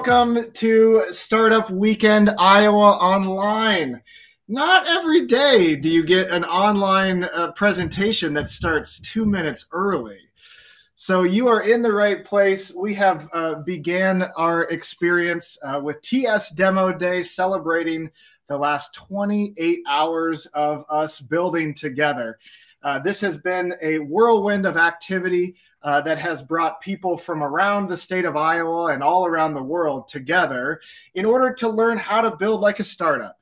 welcome to Startup Weekend Iowa Online. Not every day do you get an online presentation that starts 2 minutes early. So you are in the right place. We have began our experience with TS Demo Day, celebrating the last 28 hours of us building together. This has been a whirlwind of activity that has brought people from around the state of Iowa and all around the world together in order to learn how to build like a startup.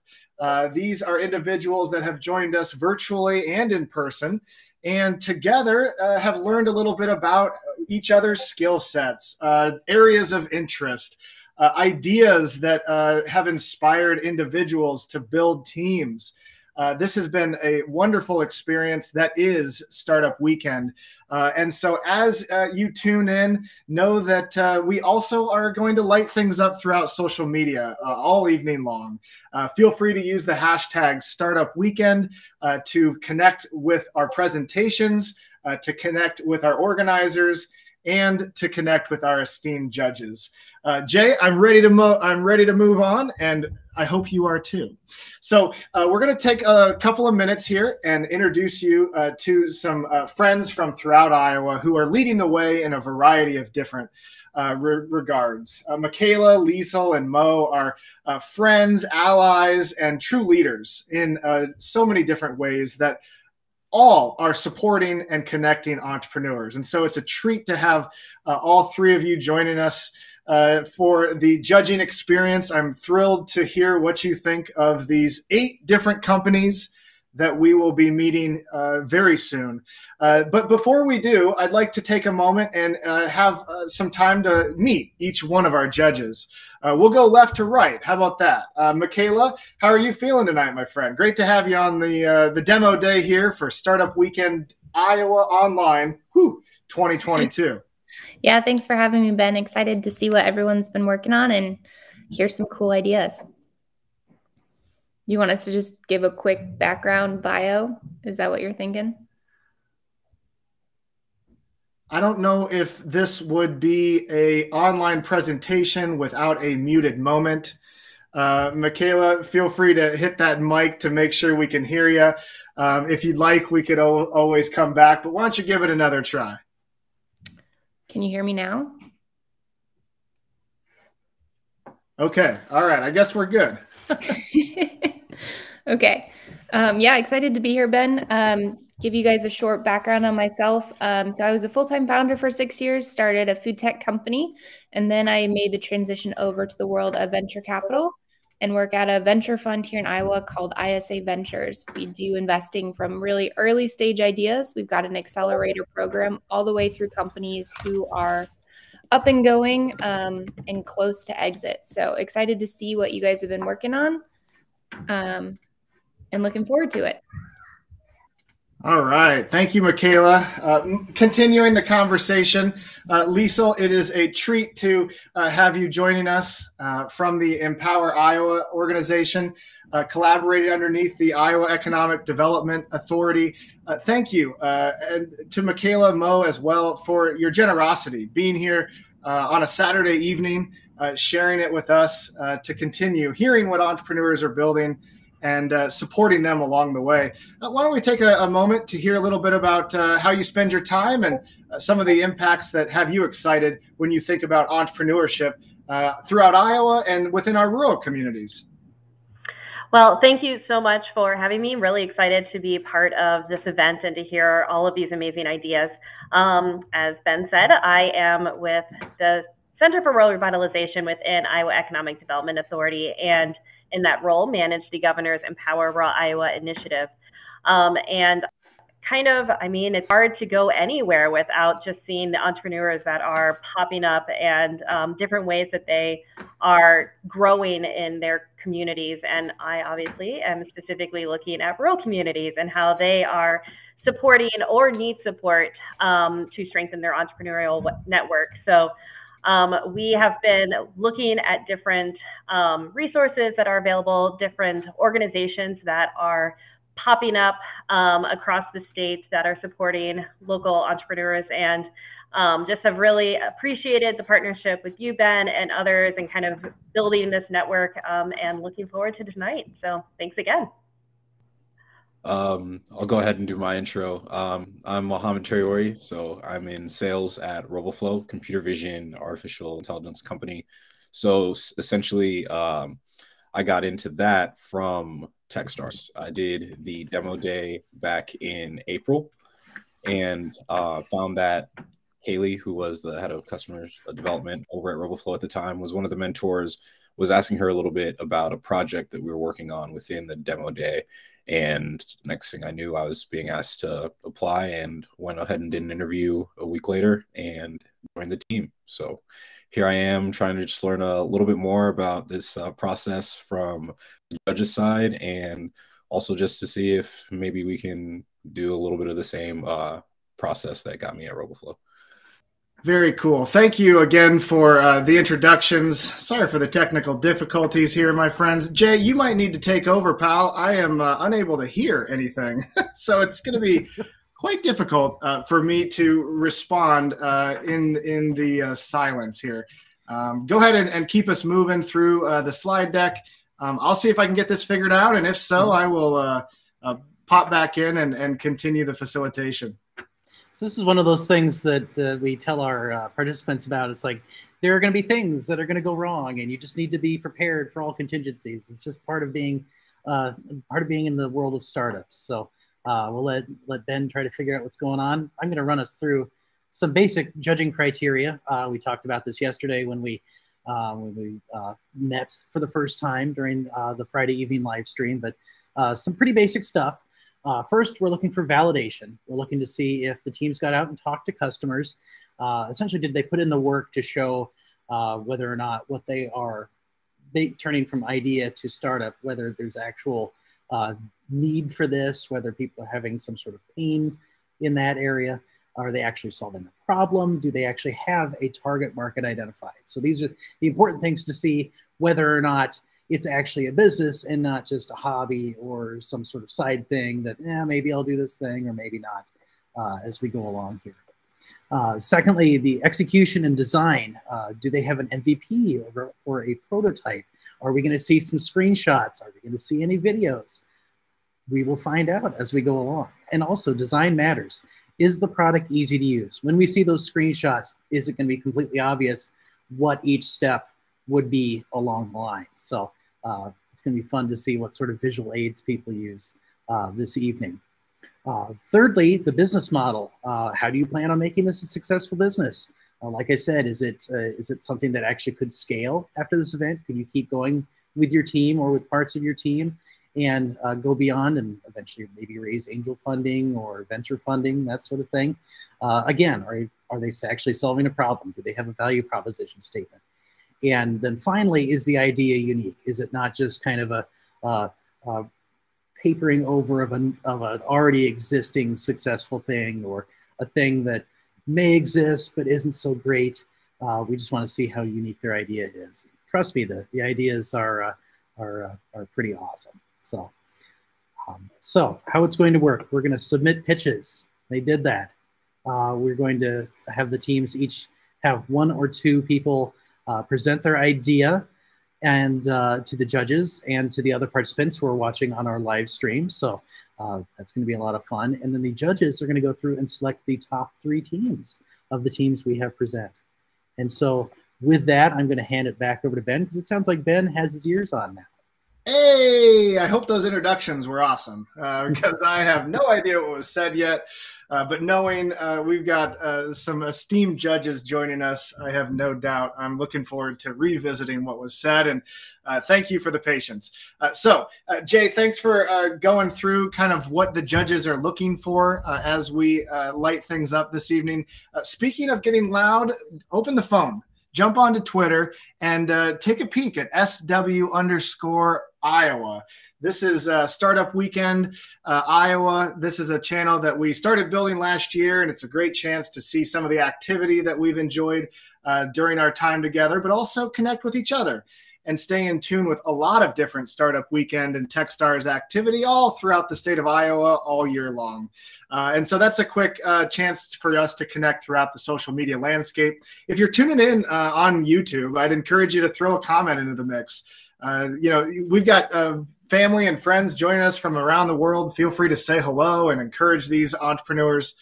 These are individuals that have joined us virtually and in person, and together have learned a little bit about each other's skill sets, areas of interest, ideas that have inspired individuals to build teams. This has been a wonderful experience that is Startup Weekend. And so as you tune in, know that we also are going to light things up throughout social media all evening long. Feel free to use the hashtag Startup Weekend to connect with our presentations, to connect with our organizers, and to connect with our esteemed judges. Jay, I'm ready to move on, and I hope you are too. So we're going to take a couple of minutes here and introduce you to some friends from throughout Iowa who are leading the way in a variety of different regards. Michaela, Liesel, and Mo are friends, allies, and true leaders in so many different ways that all are supporting and connecting entrepreneurs. And so it's a treat to have all three of you joining us for the judging experience. I'm thrilled to hear what you think of these 8 different companies that we will be meeting very soon. But before we do, I'd like to take a moment and have some time to meet each one of our judges. We'll go left to right. How about that? Michaela, how are you feeling tonight, my friend? Great to have you on the demo day here for Startup Weekend Iowa Online 2022. Yeah, thanks for having me, Ben. Excited to see what everyone's been working on and hear some cool ideas. You want us to just give a quick background bio? Is that what you're thinking? I don't know if this would be an online presentation without a muted moment. Michaela, feel free to hit that mic to make sure we can hear you. If you'd like, we could always come back, but why don't you give it another try? Can you hear me now? Okay. All right. I guess we're good. Okay. Yeah, excited to be here, Ben. Give you guys a short background on myself. So I was a full-time founder for 6 years, started a food tech company, and then I made the transition over to the world of venture capital and work at a venture fund here in Iowa called ISA Ventures. We do investing from really early stage ideas. We've got an accelerator program all the way through companies who are up and going and close to exit. So excited to see what you guys have been working on and looking forward to it. All right. Thank you, Michaela. Continuing the conversation, Liesel, it is a treat to have you joining us from the Empower Iowa organization, collaborating underneath the Iowa Economic Development Authority. Thank you. And to Michaela, Mo, as well, for your generosity, being here on a Saturday evening, sharing it with us to continue hearing what entrepreneurs are building and supporting them along the way. Why don't we take a moment to hear a little bit about how you spend your time and some of the impacts that have you excited when you think about entrepreneurship throughout Iowa and within our rural communities. Well, thank you so much for having me. Really excited to be part of this event and to hear all of these amazing ideas. As Ben said, I am with the Center for Rural Revitalization within Iowa Economic Development Authority, and in that role, manage the governor's Empower Rural Iowa initiative. And it's hard to go anywhere without just seeing the entrepreneurs that are popping up and different ways that they are growing in their communities. And I obviously am specifically looking at rural communities and how they are supporting or need support to strengthen their entrepreneurial network. So we have been looking at different resources that are available, different organizations that are popping up across the state that are supporting local entrepreneurs, and just have really appreciated the partnership with you, Ben, and others, and kind of building this network, and looking forward to tonight. So thanks again. I'll go ahead and do my intro. I'm Mohammed Teriori, so I'm in sales at RoboFlow, computer vision, artificial intelligence company. So essentially, I got into that from Techstars. I did the demo day back in April and found that Haley, who was the head of customer development over at RoboFlow at the time, was one of the mentors, was asking her a little bit about a project that we were working on within the demo day. And next thing I knew, I was being asked to apply and went ahead and did an interview a week later and joined the team. So here I am trying to just learn a little bit more about this process from the judge's side, and also just to see if maybe we can do a little bit of the same process that got me at RoboFlow. Very cool. Thank you again for the introductions. Sorry for the technical difficulties here, my friends. Jay, you might need to take over, pal. I am unable to hear anything. So it's going to be quite difficult for me to respond in the silence here. Go ahead and keep us moving through the slide deck. I'll see if I can get this figured out. And if so, I will pop back in and continue the facilitation. So this is one of those things that we tell our participants about. It's like, there are going to be things that are going to go wrong, and you just need to be prepared for all contingencies. It's just part of being in the world of startups. So we'll let Ben try to figure out what's going on. I'm going to run us through some basic judging criteria. We talked about this yesterday when we met for the first time during the Friday evening live stream, but some pretty basic stuff. First, we're looking for validation. We're looking to see if the teams got out and talked to customers. Essentially, did they put in the work to show whether or not what they are turning from idea to startup, whether there's actual need for this, whether people are having some sort of pain in that area. Are they actually solving a problem? Do they actually have a target market identified? So these are the important things to see whether or not it's actually a business and not just a hobby or some sort of side thing that, maybe I'll do this thing or maybe not as we go along here. Secondly, the execution and design. Do they have an MVP or a prototype? Are we going to see some screenshots? Are we going to see any videos? We will find out as we go along. And also, design matters. Is the product easy to use? When we see those screenshots, is it going to be completely obvious what each step would be along the line? So it's going to be fun to see what sort of visual aids people use this evening. Thirdly, the business model. How do you plan on making this a successful business? Like I said, is it something that actually could scale after this event? Could you keep going with your team or with parts of your team and go beyond and eventually maybe raise angel funding or venture funding, that sort of thing? Again, are they actually solving a problem? Do they have a value proposition statement? And then finally, is the idea unique? Is it not just kind of a papering over of an already existing successful thing, or a thing that may exist but isn't so great? We just want to see how unique their idea is. Trust me, the ideas are pretty awesome. So how it's going to work? We're going to submit pitches. They did that. We're going to have the teams each have 1 or 2 people present their idea and to the judges and to the other participants who are watching on our live stream. So that's going to be a lot of fun. And then the judges are going to go through and select the top 3 teams of the teams we have present. And so with that, I'm going to hand it back over to Ben, because it sounds like Ben has his ears on now. Hey, I hope those introductions were awesome, because I have no idea what was said yet. But knowing we've got some esteemed judges joining us, I have no doubt I'm looking forward to revisiting what was said. And thank you for the patience. So, Jay, thanks for going through kind of what the judges are looking for as we light things up this evening. Speaking of getting loud, open the phone. Jump onto Twitter and take a peek at SW_Iowa. This is Startup Weekend Iowa. This is a channel that we started building last year, and it's a great chance to see some of the activity that we've enjoyed during our time together, but also connect with each other. and stay in tune with a lot of different Startup Weekend and Techstars activity all throughout the state of Iowa all year long. And so that's a quick chance for us to connect throughout the social media landscape. If you're tuning in on YouTube, I'd encourage you to throw a comment into the mix. We've got family and friends joining us from around the world. Feel free to say hello and encourage these entrepreneurs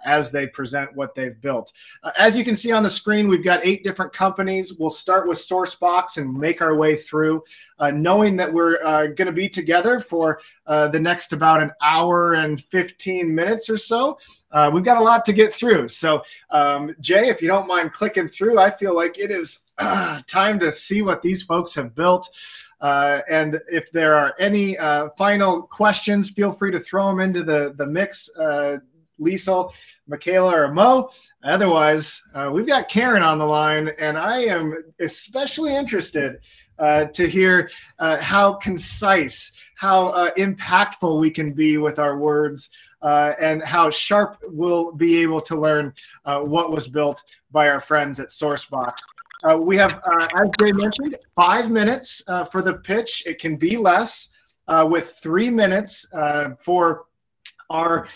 as they present what they've built. As you can see on the screen, we've got 8 different companies. We'll start with Sourcebox and make our way through, knowing that we're going to be together for the next about an hour and 15 minutes or so. We've got a lot to get through. So, Jay, if you don't mind clicking through, I feel like it is time to see what these folks have built. And if there are any final questions, feel free to throw them into the mix, Liesl, Michaela, or Mo. Otherwise, we've got Karen on the line, and I am especially interested to hear how concise, how impactful we can be with our words, and how sharp we'll be able to learn what was built by our friends at Sourcebox. We have, as Jay mentioned, 5 minutes for the pitch. It can be less, with 3 minutes for our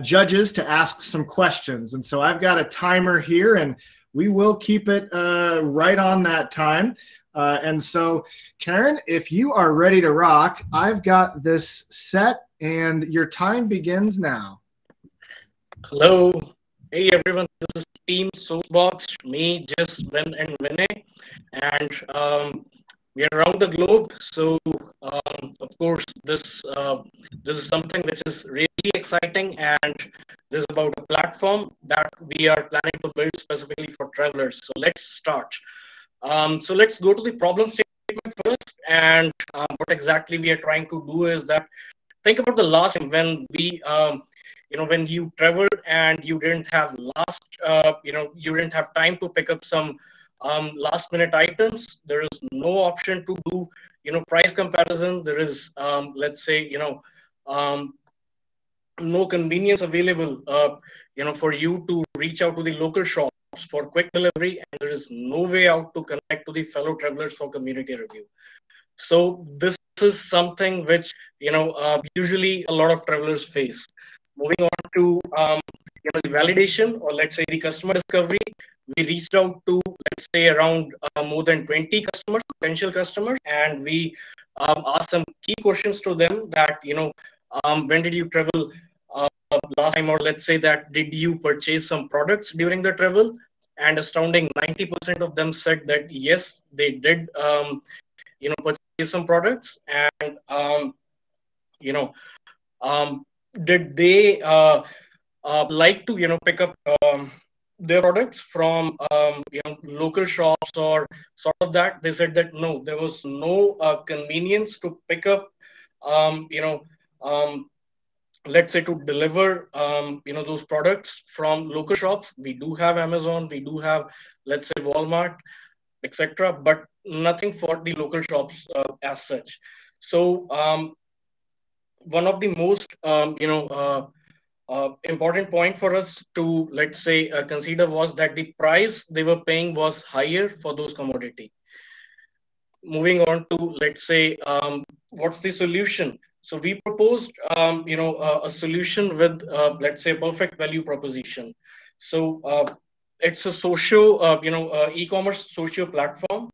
judges to ask some questions. And so I've got a timer here, and we will keep it right on that time. And so, Karen, if you are ready to rock, I've got this set, and your time begins now. Hello. Hey, everyone. This is Team Sourcebox, me, Jess, Vin, and Vinay. And we are around the globe. So, of course, this is something which is really exciting, and this is about a platform that we are planning to build specifically for travelers. So let's start. So let's go to the problem statement first. And what exactly we are trying to do is that, think about the last time when we, when you traveled and you didn't have you didn't have time to pick up some last minute items. There is no option to do, price comparison. There is, let's say, no convenience available, for you to reach out to the local shops for quick delivery, and there is no way out to connect to the fellow travelers for community review. So this is something which, usually a lot of travelers face. Moving on to, the validation, or let's say the customer discovery, we reached out to, let's say, around more than 20 customers, potential customers, and we asked some key questions to them that, when did you travel last time, or let's say that, did you purchase some products during the travel? And astounding 90% of them said that yes, they did, purchase some products. And, did they like to, pick up their products from, local shops or sort of that? They said that no, there was no convenience to pick up, let's say, to deliver, those products from local shops. We do have Amazon, we do have, let's say, Walmart, etc., but nothing for the local shops as such. So one of the most, important point for us to, let's say, consider was that the price they were paying was higher for those commodity. Moving on to, let's say, what's the solution? So we proposed, a solution with, let's say, a perfect value proposition. So it's a e-commerce social platform,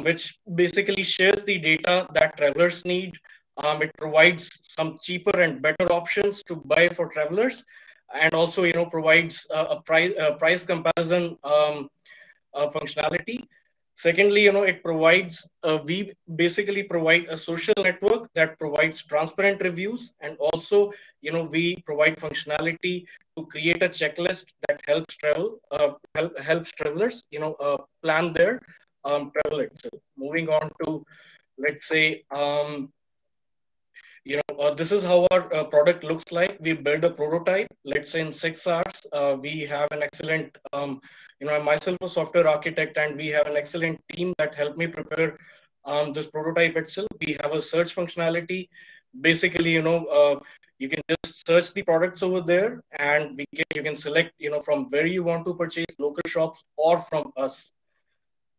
which basically shares the data that travelers need. It provides some cheaper and better options to buy for travelers, and also, provides a price comparison functionality. Secondly, it provides, we basically provide a social network that provides transparent reviews, and also, we provide functionality to create a checklist that helps travelers, plan their travel itself. Moving on to, let's say, this is how our product looks like. We build a prototype, let's say, in 6 hours. We have an excellent, I'm myself a software architect, and we have an excellent team that helped me prepare this prototype itself. We have a search functionality. Basically, you can just search the products over there, and you can select, from where you want to purchase, local shops or from us.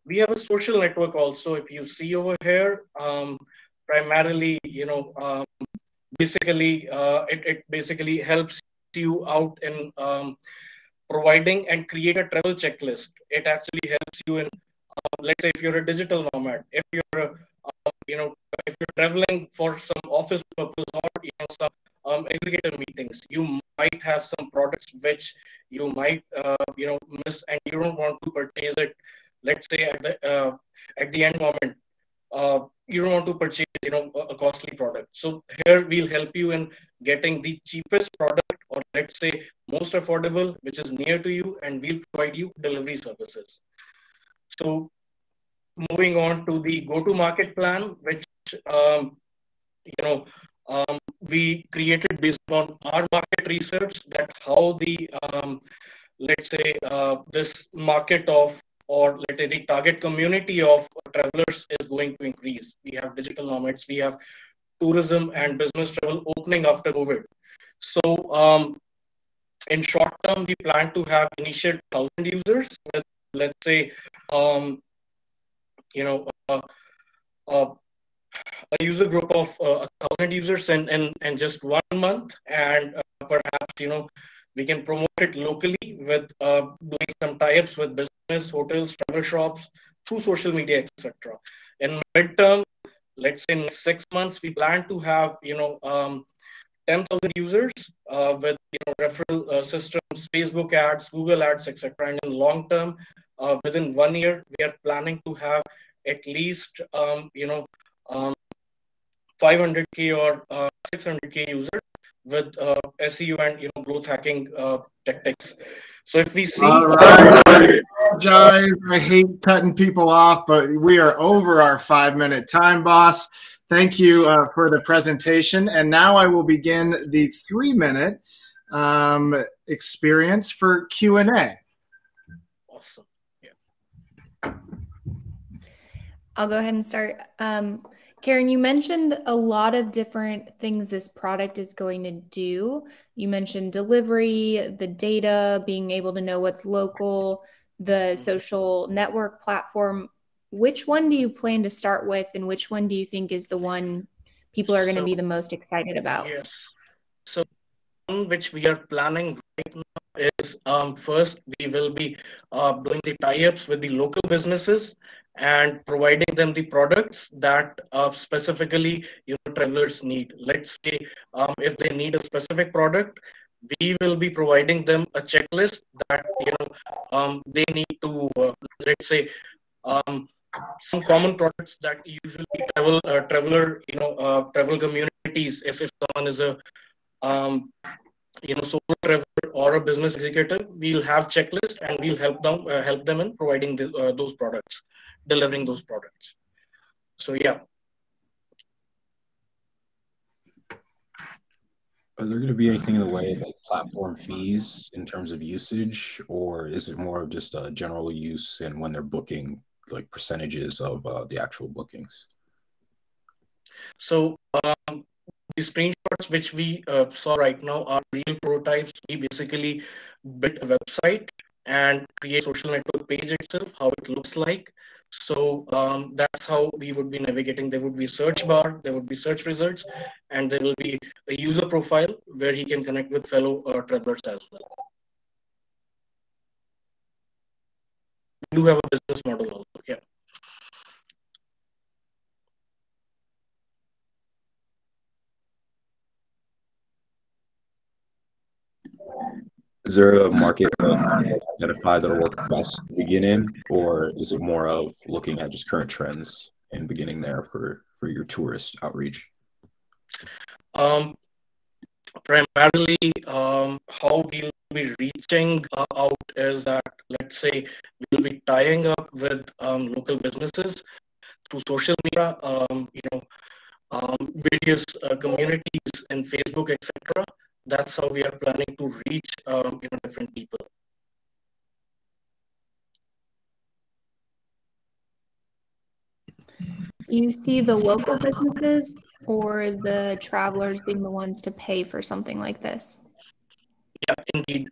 We have a social network also. If you see over here, primarily, basically, it basically helps you out in providing and create a travel checklist. It actually helps you in, let's say, if you're a digital nomad, if you're if you're traveling for some office purpose or some executive meetings, you might have some products which you might miss, and you don't want to purchase it. Let's say at the end moment, you don't want to purchase a costly product. So here we'll help you in getting the cheapest product, or let's say most affordable, which is near to you, and we'll provide you delivery services. So moving on to the go-to-market plan, which we created based on our market research, that how the let's say this market of, or let's say the target community of travelers is going to increase. We have digital nomads, we have tourism and business travel opening after COVID. So in short term, we plan to have initial 1,000 users with, let's say, a user group of 1,000 users in just 1 month, and perhaps we can promote it locally with doing some tie-ups with business, hotels, travel shops through social media, etc. In midterm, let's say in 6 months, we plan to have 10,000 users with referral systems, Facebook ads, Google ads, etc. And in long term, within 1 year, we are planning to have at least 500K or 600K users with SEO and growth hacking tactics. So if we see, all right, I apologize. I hate cutting people off, but we are over our 5-minute time, boss. Thank you for the presentation, and now I will begin the 3-minute experience for Q&A. Awesome. Yeah. I'll go ahead and start. Karen, you mentioned a lot of different things this product is going to do. You mentioned delivery, the data, being able to know what's local, the social network platform. Which one do you plan to start with, and which one do you think is the one people are going to be the most excited about? Yes. So one which we are planning right now is first we will be doing the tie-ups with the local businesses and providing them the products that specifically travelers need. Let's say if they need a specific product, we will be providing them a checklist that they need to let's say some common products that usually travel communities. If someone is a solo traveler or a business executive, we'll have checklist and we'll help them in providing those products, delivering those products. So yeah. Are there going to be anything in the way of like platform fees in terms of usage, or is it more of just a general use and when they're booking, like percentages of the actual bookings? So the screenshots which we saw right now are real prototypes. We basically built a website and create a social network page itself, how it looks like. So that's how we would be navigating. There would be a search bar, there would be search results, and there will be a user profile where he can connect with fellow travelers as well. We do have a business model also, yeah. Is there a market identify that'll work best to begin in, or is it more of looking at just current trends and beginning there for your tourist outreach? Primarily, how we'll be reaching out is that, let's say, we'll be tying up with local businesses through social media, various communities in Facebook, etc. That's how we are planning to reach different people. Do you see the local businesses or the travelers being the ones to pay for something like this? Yeah, indeed.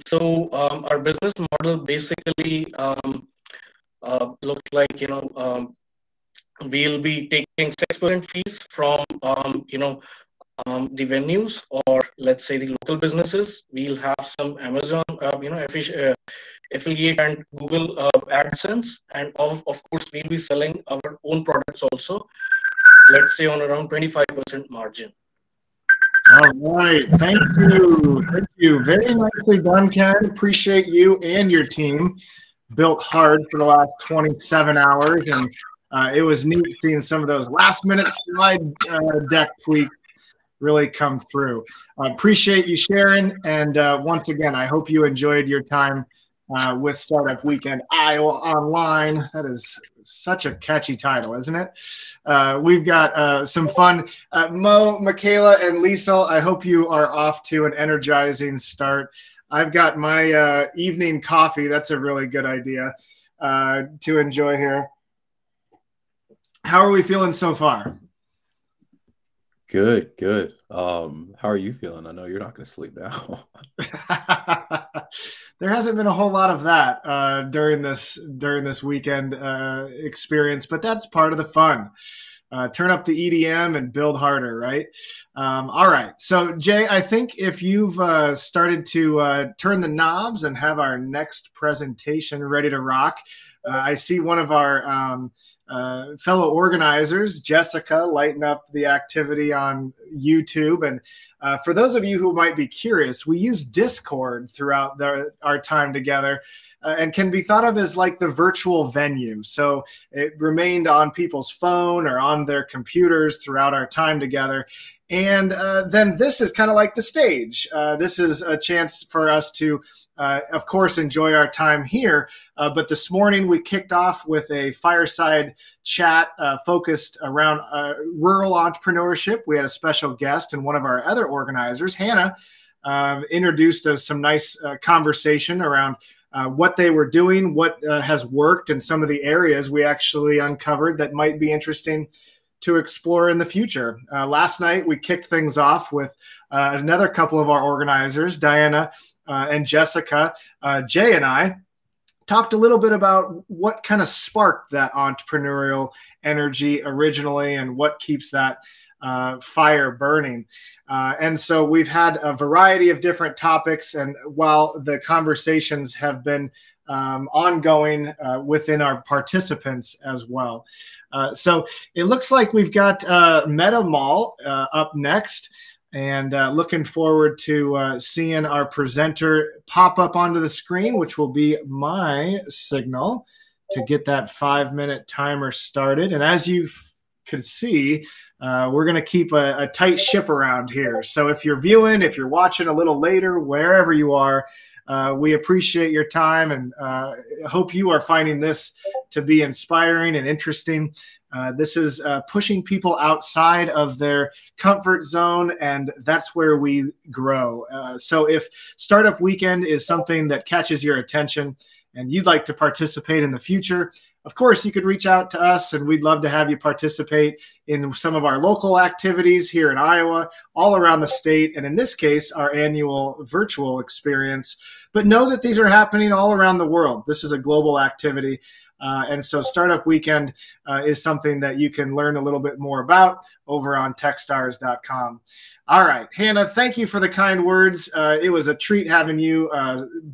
So our business model basically looks like, we'll be taking 6% fees from, the venues, or let's say the local businesses. We'll have some Amazon, affiliate and Google AdSense, and of course we'll be selling our own products also. Let's say on around 25% margin. All right, thank you, very nicely done, Ken. Appreciate you and your team. Built hard for the last 27 hours, and it was neat seeing some of those last-minute slide deck tweaks really come through. Appreciate you sharing, and once again, I hope you enjoyed your time with Startup Weekend Iowa Online. That is such a catchy title, isn't it? We've got some fun. Mo, Michaela, and Lisa, I hope you are off to an energizing start. I've got my evening coffee. That's a really good idea to enjoy here. How are we feeling so far? Good, good. How are you feeling? I know you're not going to sleep now. There hasn't been a whole lot of that during this weekend experience, but that's part of the fun. Turn up the EDM and build harder, right? All right. So, Jay, I think if you've started to turn the knobs and have our next presentation ready to rock, I see one of our fellow organizers, Jessica, lighting up the activity on YouTube. And for those of you who might be curious, we use Discord throughout our time together and can be thought of as like the virtual venue. So it remained on people's phone or on their computers throughout our time together. And then this is kind of like the stage. This is a chance for us to, of course, enjoy our time here. But this morning we kicked off with a fireside chat focused around rural entrepreneurship. We had a special guest, and one of our other organizers, Hannah, introduced us some nice conversation around what they were doing, what has worked, and some of the areas we actually uncovered that might be interesting to explore in the future. Last night, we kicked things off with another couple of our organizers, Diana and Jessica. Jay and I talked a little bit about what kind of sparked that entrepreneurial energy originally and what keeps that fire burning. And so we've had a variety of different topics, and while the conversations have been ongoing within our participants as well. So it looks like we've got Meta Mall up next, and looking forward to seeing our presenter pop up onto the screen, which will be my signal to get that 5-minute timer started. And as you could see, we're going to keep a tight ship around here. So if you're viewing, if you're watching a little later, wherever you are, we appreciate your time, and hope you are finding this to be inspiring and interesting. This is pushing people outside of their comfort zone, and that's where we grow. So if Startup Weekend is something that catches your attention and you'd like to participate in the future, of course, you could reach out to us, and we'd love to have you participate in some of our local activities here in Iowa, all around the state, and in this case, our annual virtual experience. But know that these are happening all around the world. This is a global activity. And so Startup Weekend is something that you can learn a little bit more about over on techstars.com. All right, Hannah, thank you for the kind words. It was a treat having you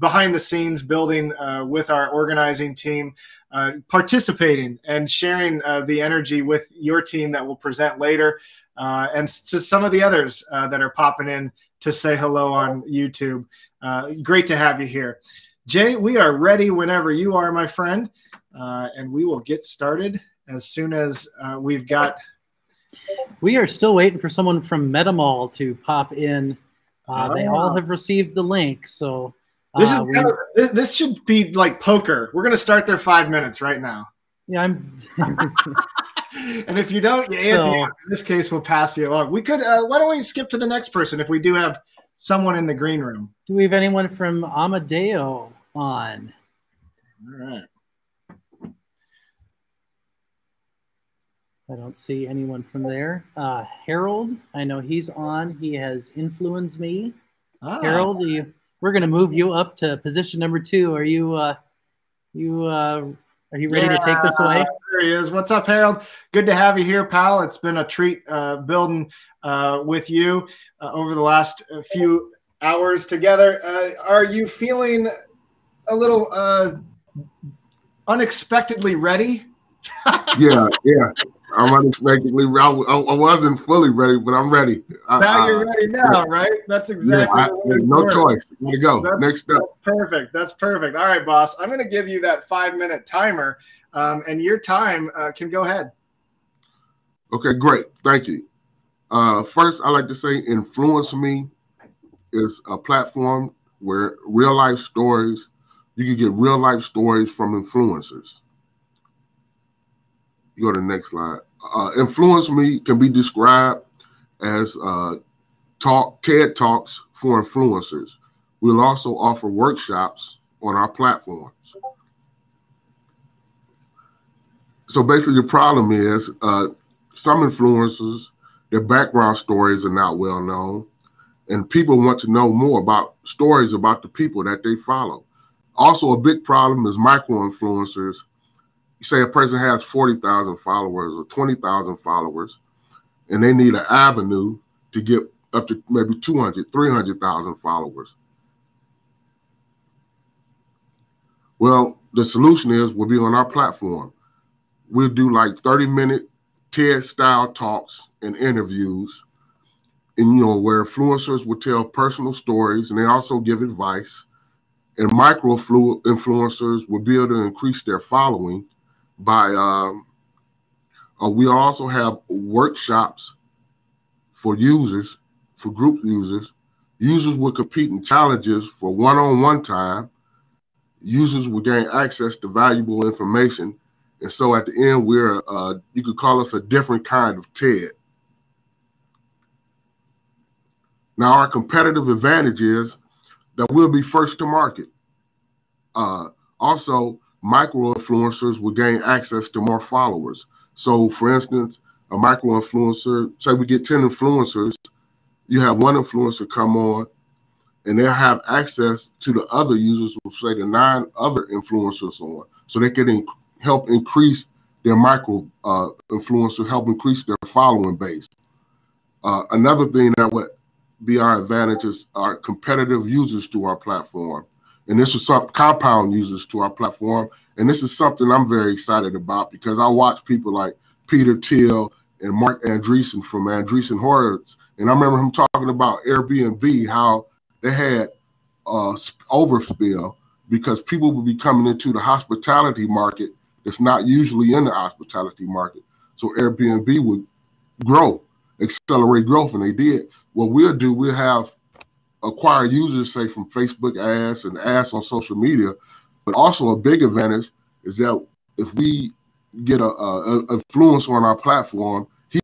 behind the scenes building with our organizing team, participating and sharing the energy with your team that will present later, and to some of the others that are popping in to say hello on YouTube. Great to have you here. Jay, we are ready whenever you are, my friend. And we will get started as soon as we've got. We are still waiting for someone from MetaMall to pop in. They all have received the link, so this is this should be like poker. We're going to start their 5 minutes right now. Yeah, I'm. And if you don't, in this case, we'll pass you along. We could. Why don't we skip to the next person if we do have someone in the green room? Do we have anyone from Amadeo on? All right. I don't see anyone from there. Harold, I know he's on. He has influenced me. Harold, we're going to move you up to position number 2. Are you Are you ready to take this away? There he is. What's up, Harold? Good to have you here, pal. It's been a treat building with you over the last few hours together. Are you feeling a little unexpectedly ready? Yeah. I'm unexpectedly. I wasn't fully ready, but I'm ready. Now you're ready now, right? That's exactly. No choice. There you go. Next up. Perfect. That's perfect. All right, boss. I'm going to give you that 5-minute timer, and your time can go ahead. Okay, great. Thank you. First, I like to say Influence Me is a platform where real life stories, you can get real life stories from influencers. You go to the next slide. Influence Me can be described as TED Talks for influencers. We'll also offer workshops on our platforms. So basically the problem is some influencers, their background stories are not well known, and people want to know more about stories about the people that they follow. Also, a big problem is micro-influencers. You say a person has 40,000 followers or 20,000 followers, and they need an avenue to get up to maybe 200, 300,000 followers. Well, the solution is we'll be on our platform. We'll do like 30-minute TED-style talks and interviews, and where influencers will tell personal stories, and they also give advice. And micro influencers will be able to increase their following by we also have workshops for users, for group users. Users will compete in challenges for one-on-one time. Users will gain access to valuable information. And so at the end, we're you could call us a different kind of TED. Now, our competitive advantage is that we'll be first to market. Also, micro-influencers will gain access to more followers. So, for instance, a micro-influencer, say we get 10 influencers, you have one influencer come on, and they'll have access to the other users, say the 9 other influencers on, so they can help increase their micro-influencer, help increase their following base. Another thing that would be our advantage is our competitive users to our platform. And this is some compound users to our platform. And this is something I'm very excited about because I watch people like Peter Thiel and Mark Andreessen from Andreessen Horowitz. And I remember him talking about Airbnb, how they had overspill because people would be coming into the hospitality market that's not usually in the hospitality market. So Airbnb would grow, accelerate growth, and they did. What we'll do, we'll have acquire users, say, from Facebook ads and ads on social media. But also a big advantage is that if we get a influencer on our platform, he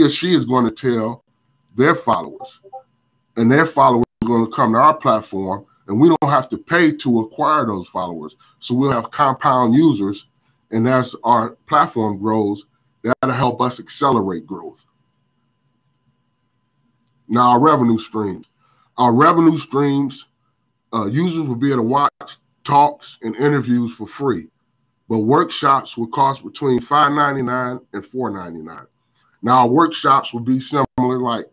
or she is going to tell their followers, and their followers are going to come to our platform, and we don't have to pay to acquire those followers. So we'll have compound users, and as our platform grows, that'll help us accelerate growth. Now, our revenue streams. Our revenue streams, users will be able to watch talks and interviews for free, but workshops will cost between $5.99 and $4.99. Now, our workshops will be similar. Like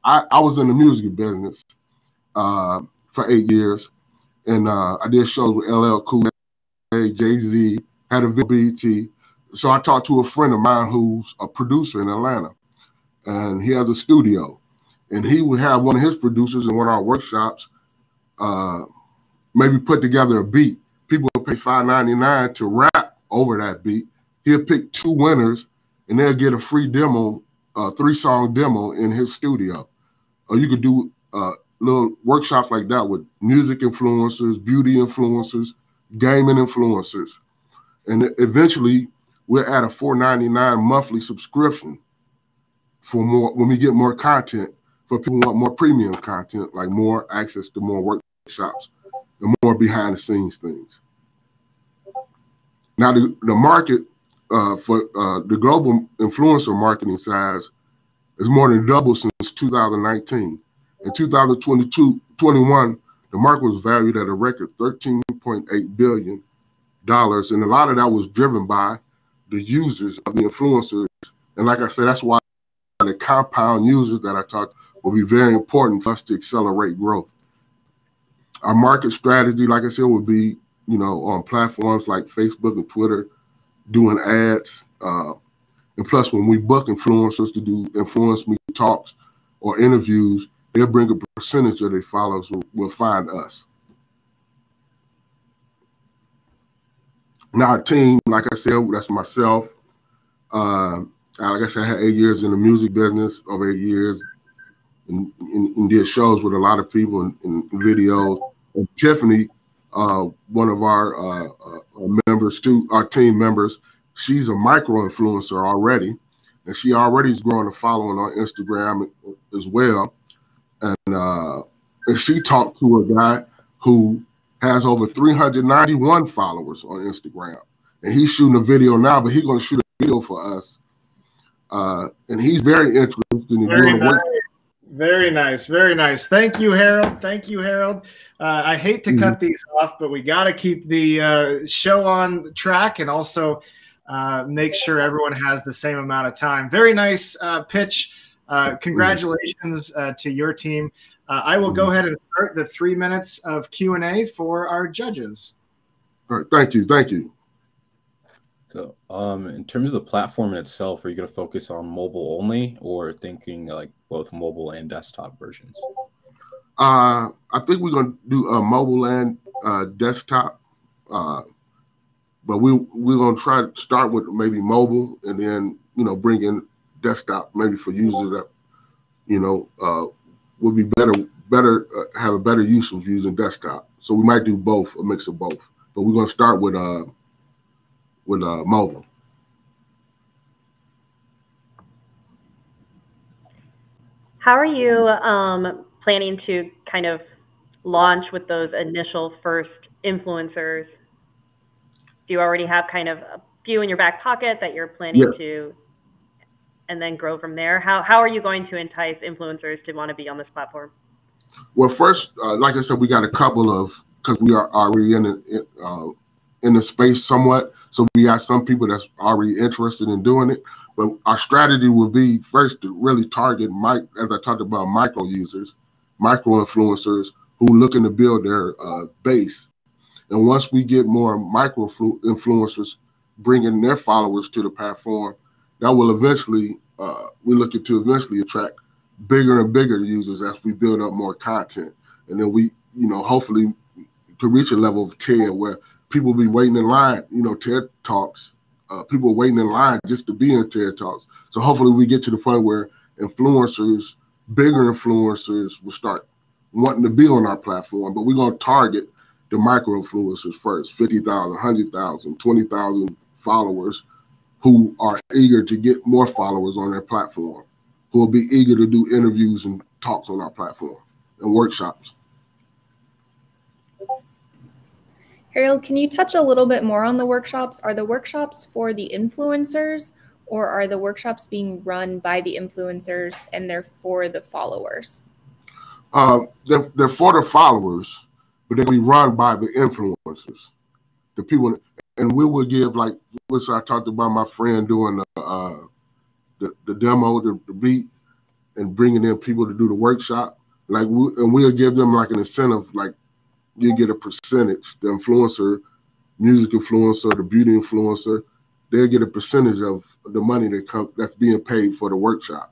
I was in the music business for 8 years, and I did shows with LL Cool J, Jay-Z, had a BET. So I talked to a friend of mine who's a producer in Atlanta, and he has a studio. And he would have one of his producers in one of our workshops maybe put together a beat. People would pay $5.99 to rap over that beat. He'll pick 2 winners, and they'll get a free demo, 3-song demo in his studio. Or you could do little workshops like that with music influencers, beauty influencers, gaming influencers. And eventually, we'll add a $4.99 monthly subscription for more when we get more content. For people who want more premium content, like more access to more workshops and more behind the scenes things. Now, the market for the global influencer marketing size is more than double since 2019. In 2021, the market was valued at a record $13.8 billion. and a lot of that was driven by the users of the influencers. And like I said, that's why the compound users that I talked will be very important for us to accelerate growth. Our market strategy, like I said, would be, on platforms like Facebook and Twitter, doing ads. And plus, when we book influencers to do Influence Me talks or interviews, they'll bring a percentage of their followers will find us. Now, our team, like I said, that's myself. Like I said, I had 8 years in the music business, over 8 years, and did shows with a lot of people and videos. And Tiffany, one of our members, our team members, she's a micro influencer already, and she already is growing a following on Instagram as well. And she talked to a guy who has over 391 followers on Instagram, and he's shooting a video now, but he's going to shoot a video for us. And he's very interested in doing work. Very nice. Very nice. Thank you, Harold. Thank you, Harold. I hate to cut these off, but we got to keep the show on track and also make sure everyone has the same amount of time. Very nice pitch. Congratulations to your team. I will go ahead and start the 3 minutes of Q&A for our judges. All right. Thank you. Thank you. So in terms of the platform in itself, are you going to focus on mobile only or thinking like both mobile and desktop versions? I think we're going to do mobile and desktop, but we're going to try to start with maybe mobile and then, bring in desktop maybe for users that, would be better have a better use of using desktop. So we might do both, a mix of both, but we're going to start with mobile. How are you planning to kind of launch with those initial first influencers? Do you already have kind of a few in your back pocket that you're planning to, and then grow from there? How are you going to entice influencers to want to be on this platform? Well, first, like I said, we got a couple of, because we are already in the space somewhat. So we have some people that's already interested in doing it. But our strategy will be first to really target, as I talked about, micro users, micro influencers who are looking to build their base. And once we get more micro influencers bringing their followers to the platform, that will eventually, we're looking to eventually attract bigger and bigger users as we build up more content. And then we, hopefully could reach a level of 10 where people be waiting in line, TED Talks. People are waiting in line just to be in TED Talks. So hopefully we get to the point where influencers, bigger influencers will start wanting to be on our platform. But we're going to target the micro influencers first, 50,000, 100,000, 20,000 followers who are eager to get more followers on their platform, who will be eager to do interviews and talks on our platform and workshops. Harold, can you touch a little bit more on the workshops? Are the workshops for the influencers, or are the workshops being run by the influencers and they're for the followers? They're for the followers, but they'll be run by the influencers, the people. And we will give, like, which I talked about my friend doing the demo, the beat, and bringing in people to do the workshop. Like, we'll give them like an incentive, like, you get a percentage. The influencer, music influencer, the beauty influencer, they'll get a percentage of the money that's being paid for the workshop.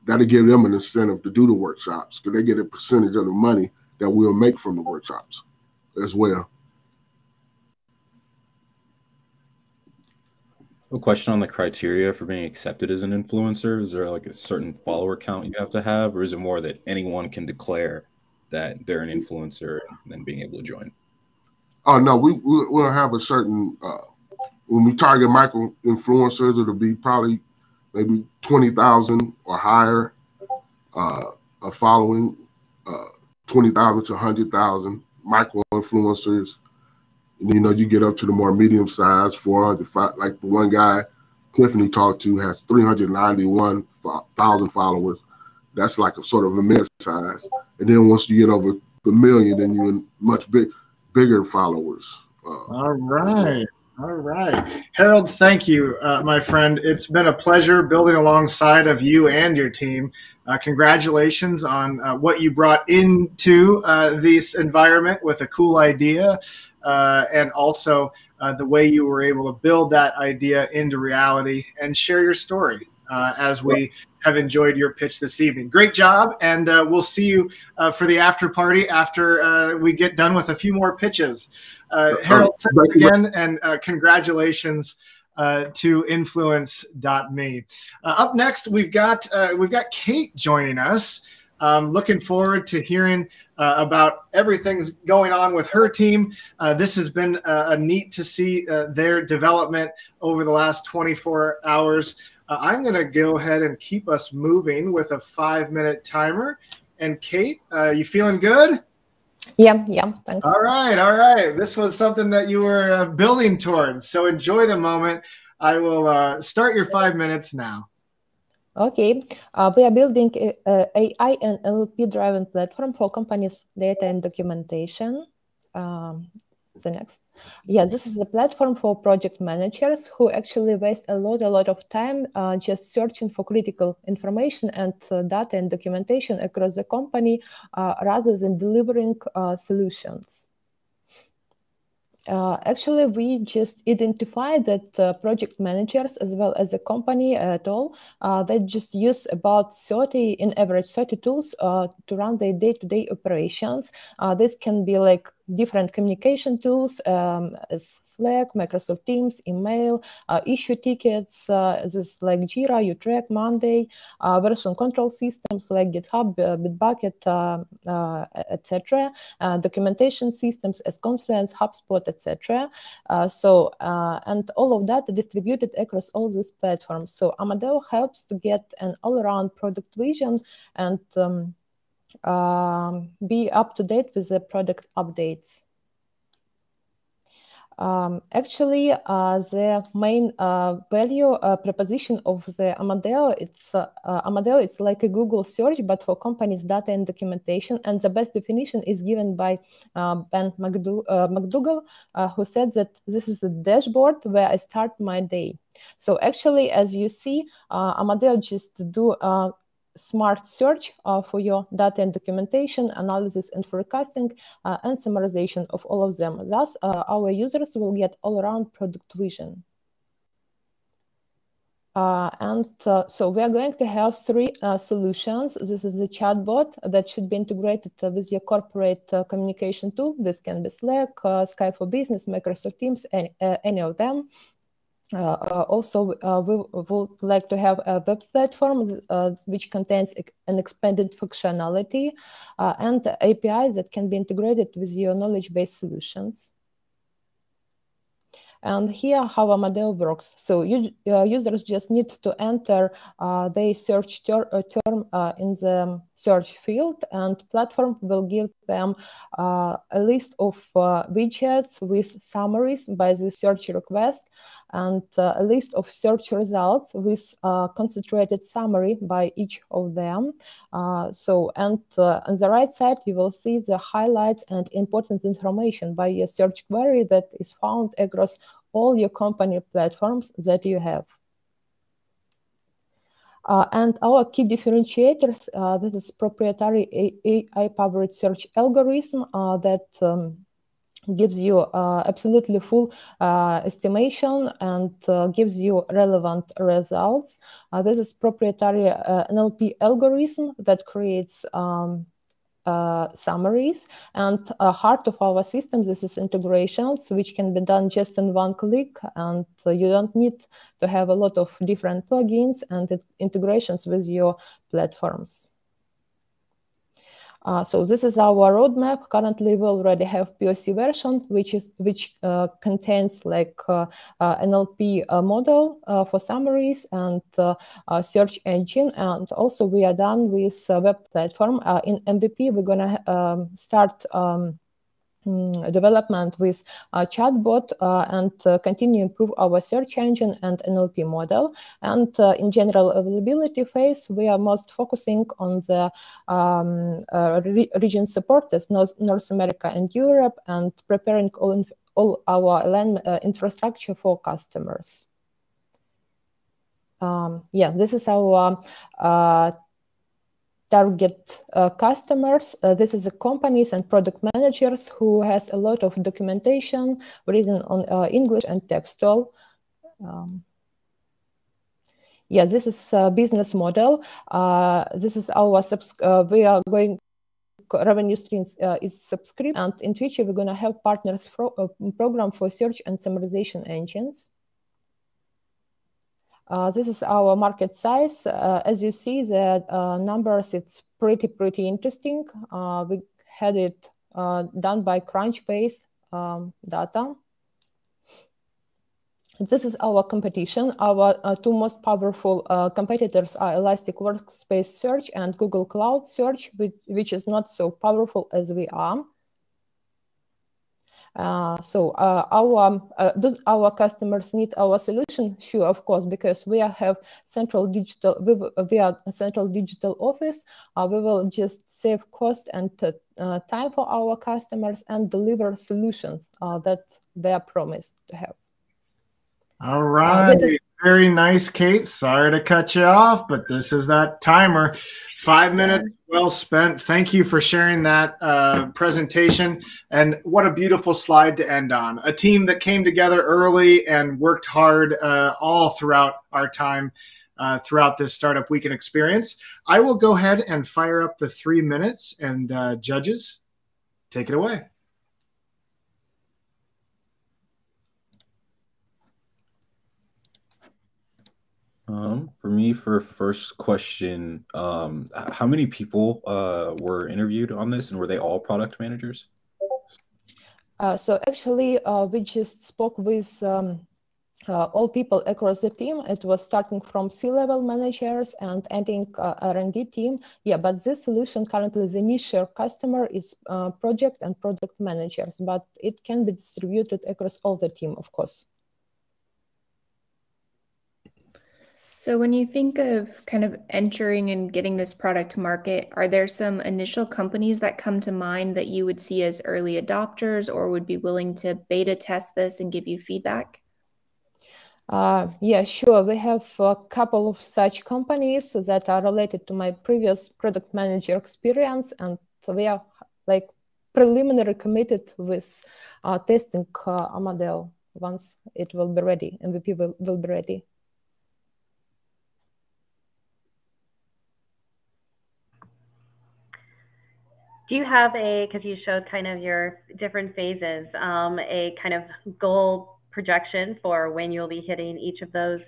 That'll give them an incentive to do the workshops because they get a percentage of the money that we'll make from the workshops as well. A question on the criteria for being accepted as an influencer. Is there like a certain follower count you have to have, or is it more that anyone can declare that they're an influencer and then being able to join? Oh, no, we'll have a certain, when we target micro influencers, it'll be probably maybe 20,000 or higher, a following, 20,000 to 100,000 micro influencers. And, you get up to the more medium size, 400, like the one guy Tiffany talked to has 391,000 followers. That's like a sort of a mid-size. And then once you get over the million, then you're in much bigger followers. All right. All right. Harold, thank you, my friend. It's been a pleasure building alongside of you and your team. Congratulations on what you brought into this environment with a cool idea, and also the way you were able to build that idea into reality and share your story as we have enjoyed your pitch this evening. Great job, and we'll see you for the after party after we get done with a few more pitches. Harold, thanks again, and congratulations to Influence.me. Up next, we've got Kate joining us. Looking forward to hearing about everything's going on with her team. This has been neat to see their development over the last 24 hours. I'm going to go ahead and keep us moving with a 5-minute timer. And Kate, you feeling good? Yeah, thanks. All right. This was something that you were building towards. So enjoy the moment. I will start your 5 minutes now. Okay, we are building a AI and NLP-driven platform for companies' data and documentation. The next. Yeah, this is a platform for project managers who actually waste a lot of time just searching for critical information and data and documentation across the company rather than delivering solutions. Actually, we just identified that project managers, as well as the company at all, they just use about 30, in average, 30 tools to run their day-to-day operations. This can be like different communication tools, as Slack, Microsoft Teams, email, issue tickets, this like Jira, Utrecht, Monday, version control systems like GitHub, Bitbucket, etc., documentation systems as Confluence, HubSpot, etc. And all of that distributed across all these platforms. So Amadeo helps to get an all-around product vision and be up to date with the product updates. Actually, the main value proposition of the Amadeo, Amadeo is like a Google search, but for companies' data and documentation. And the best definition is given by Ben McDougall, who said that this is a dashboard where I start my day. So actually, as you see, Amadeo just do smart search for your data and documentation, analysis and forecasting, and summarization of all of them. Thus, our users will get all-around product vision. So we are going to have 3 solutions. This is the chatbot that should be integrated with your corporate communication tool. This can be Slack, Skype for Business, Microsoft Teams, any of them. Also, we would like to have a web platform which contains an expanded functionality and APIs that can be integrated with your knowledge-based solutions. And here how Amadeo works. So users just need to enter their search term in the search field, and platform will give them a list of widgets with summaries by the search request, and a list of search results with concentrated summary by each of them. On the right side, you will see the highlights and important information by your search query that is found across all your company platforms that you have. And our key differentiators, this is proprietary AI-powered search algorithm that gives you absolutely full estimation and gives you relevant results. This is proprietary NLP algorithm that creates summaries, and heart of our system, this is integrations, which can be done just in one click, and you don't need to have a lot of different plugins and integrations with your platforms. So this is our roadmap. Currently, we already have POC version, which contains like NLP model for summaries and search engine. And also, we are done with web platform. In MVP, we're gonna start development with chatbot and continue improve our search engine and NLP model. And in general availability phase, we are most focusing on the region support as North America and Europe, and preparing all our LAN infrastructure for customers. Yeah, this is our target customers. This is the companies and product managers who has a lot of documentation written on English and textual. Yeah, this is a business model. This is our we are going revenue streams is subscription, and in future we're going to have partners for program for search and summarization engines. This is our market size. As you see, the numbers, it's pretty interesting. We had it done by Crunchbase data. This is our competition. Our two most powerful competitors are Elastic Workspace Search and Google Cloud Search, which is not so powerful as we are. Our customers need our solution? Sure, of course, because we have central digital. We are a central digital office. We will just save cost and time for our customers and deliver solutions that they are promised to have. All right. Very nice, Kate. Sorry to cut you off, but this is that timer. 5 minutes well spent. Thank you for sharing that presentation. And what a beautiful slide to end on. A team that came together early and worked hard all throughout our time throughout this Startup Weekend experience. I will go ahead and fire up the 3 minutes, and judges, take it away. For me, for first question, how many people were interviewed on this, and were they all product managers? So actually, we just spoke with all people across the team. It was starting from C-level managers and ending R&D team. Yeah, but this solution currently, the niche customer is project and product managers, but it can be distributed across all the team, of course. So when you think of kind of entering and getting this product to market, are there some initial companies that come to mind that you would see as early adopters or would be willing to beta test this and give you feedback? Yeah, sure. We have a couple of such companies that are related to my previous product manager experience, and so we are like preliminary committed with testing Amadeo once it will be ready, MVP will be ready. Do you have because you showed kind of your different phases, a kind of goal projection for when you'll be hitting each of those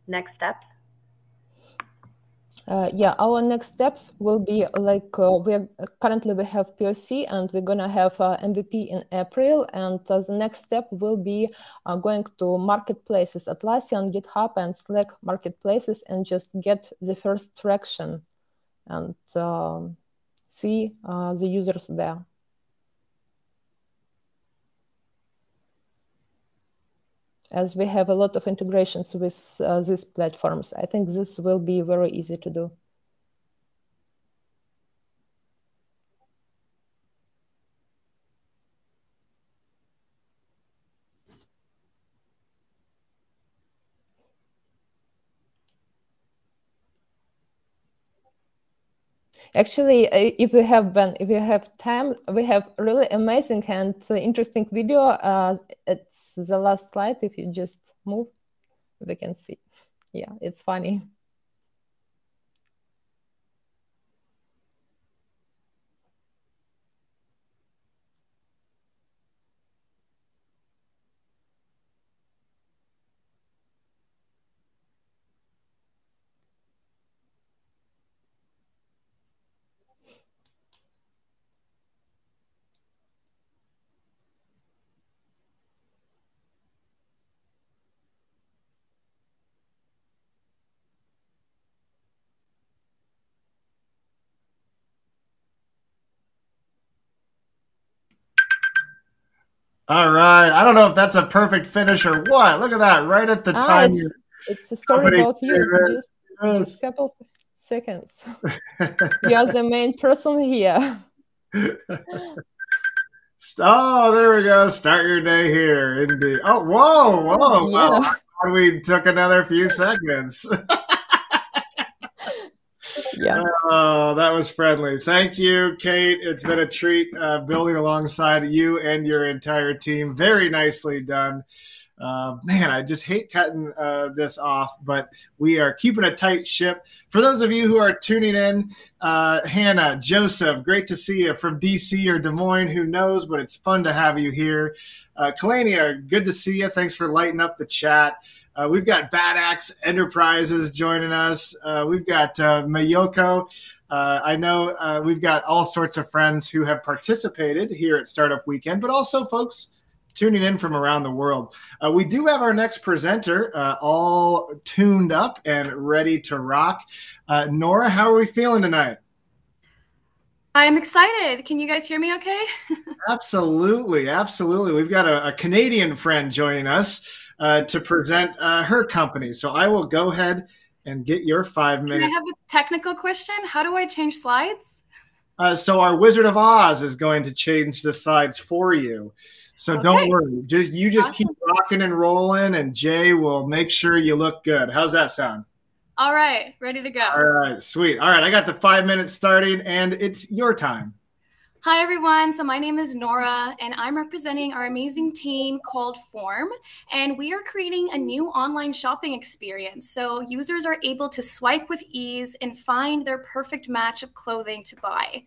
next steps? Yeah, our next steps will be like currently we have POC and we're gonna have MVP in April, and the next step will be going to marketplaces, Atlassian, GitHub, and Slack marketplaces, and just get the first traction and see the users there. As we have a lot of integrations with these platforms, I think this will be very easy to do. Actually, if you have time, we have really amazing and interesting video. It's the last slide. If you just move, we can see. Yeah, it's funny. All right. I don't know if that's a perfect finish or what. Look at that. Right at the time. It's a story about you. Just a couple seconds. You are the main person here. Oh, there we go. Start your day here. Indeed. Oh, whoa. Yeah. Wow. We took another few seconds. Yeah. Oh, that was friendly. Thank you, Kate. It's been a treat building alongside you and your entire team. Very nicely done. Man, I just hate cutting this off, but we are keeping a tight ship. For those of you who are tuning in, Hannah, Joseph, great to see you from DC or Des Moines. Who knows, but it's fun to have you here. Kalania, good to see you. Thanks for lighting up the chat. We've got Bad Axe Enterprises joining us. We've got Mayoko. I know we've got all sorts of friends who have participated here at Startup Weekend, but also folks tuning in from around the world. We do have our next presenter all tuned up and ready to rock. Nora, how are we feeling tonight? I'm excited. Can you guys hear me okay? Absolutely. We've got a Canadian friend joining us to present her company. So I will go ahead and get your 5 minutes. Can I have a technical question? How do I change slides? So our Wizard of Oz is going to change the slides for you. So don't worry. Just awesome. Keep rocking and rolling, and Jay will make sure you look good. How's that sound? All right. Ready to go. All right. Sweet. All right. I got the 5 minutes starting, and it's your time. Hi, everyone. So my name is Nora, and I'm representing our amazing team called Form, and we are creating a new online shopping experience. So users are able to swipe with ease and find their perfect match of clothing to buy.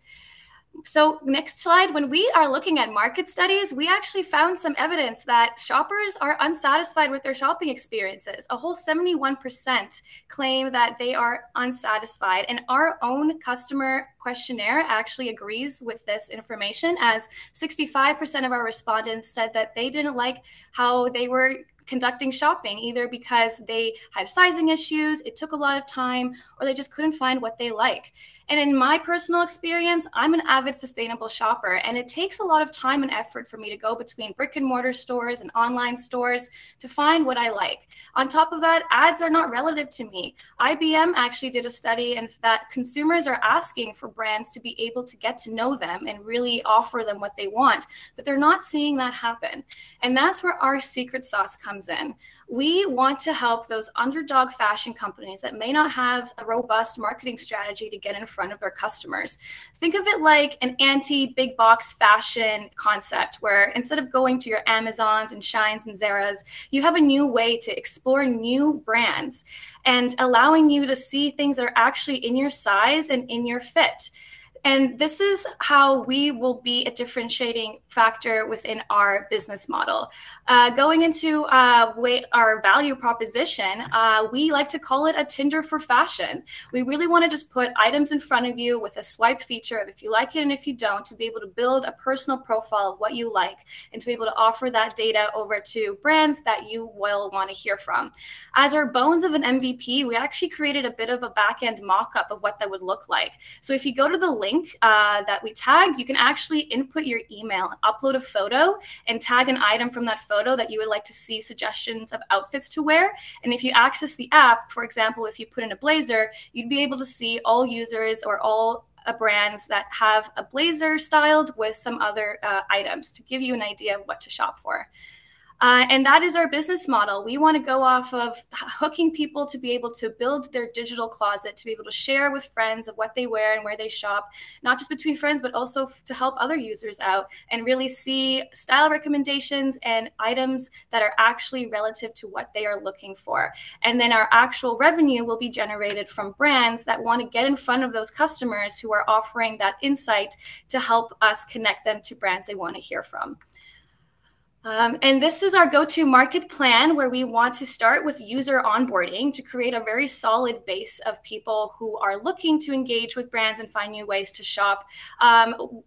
So next slide, when we are looking at market studies, we actually found some evidence that shoppers are unsatisfied with their shopping experiences. A whole 71% claim that they are unsatisfied. And our own customer questionnaire actually agrees with this information, as 65% of our respondents said that they didn't like how they were conducting shopping, either because they had sizing issues, it took a lot of time, or they just couldn't find what they like. And in my personal experience, I'm an avid sustainable shopper, and it takes a lot of time and effort for me to go between brick and mortar stores and online stores to find what I like. On top of that, ads are not relative to me. IBM actually did a study and that consumers are asking for brands to be able to get to know them and really offer them what they want, but they're not seeing that happen. And that's where our secret sauce comes in. We want to help those underdog fashion companies that may not have a robust marketing strategy to get in front of their customers. Think of it like an anti-big box fashion concept, where instead of going to your Amazons and Shines and Zaras, you have a new way to explore new brands and allowing you to see things that are actually in your size and in your fit. And this is how we will be a differentiating factor within our business model. Going into our value proposition, we like to call it a Tinder for fashion. We really want to just put items in front of you with a swipe feature of if you like it and if you don't, to be able to build a personal profile of what you like and to be able to offer that data over to brands that you will want to hear from. As our bones of an MVP, we actually created a bit of a back-end mock-up of what that would look like. So if you go to the link that we tagged, you can actually input your email, upload a photo, and tag an item from that photo that you would like to see suggestions of outfits to wear. And if you access the app, for example, if you put in a blazer, you'd be able to see all users or all brands that have a blazer styled with some other items to give you an idea of what to shop for. And that is our business model. We want to go off of hooking people to be able to build their digital closet, to be able to share with friends of what they wear and where they shop, not just between friends, but also to help other users out and really see style recommendations and items that are actually relative to what they are looking for. And then our actual revenue will be generated from brands that want to get in front of those customers who are offering that insight to help us connect them to brands they want to hear from. And this is our go-to market plan, where we want to start with user onboarding to create a very solid base of people who are looking to engage with brands and find new ways to shop.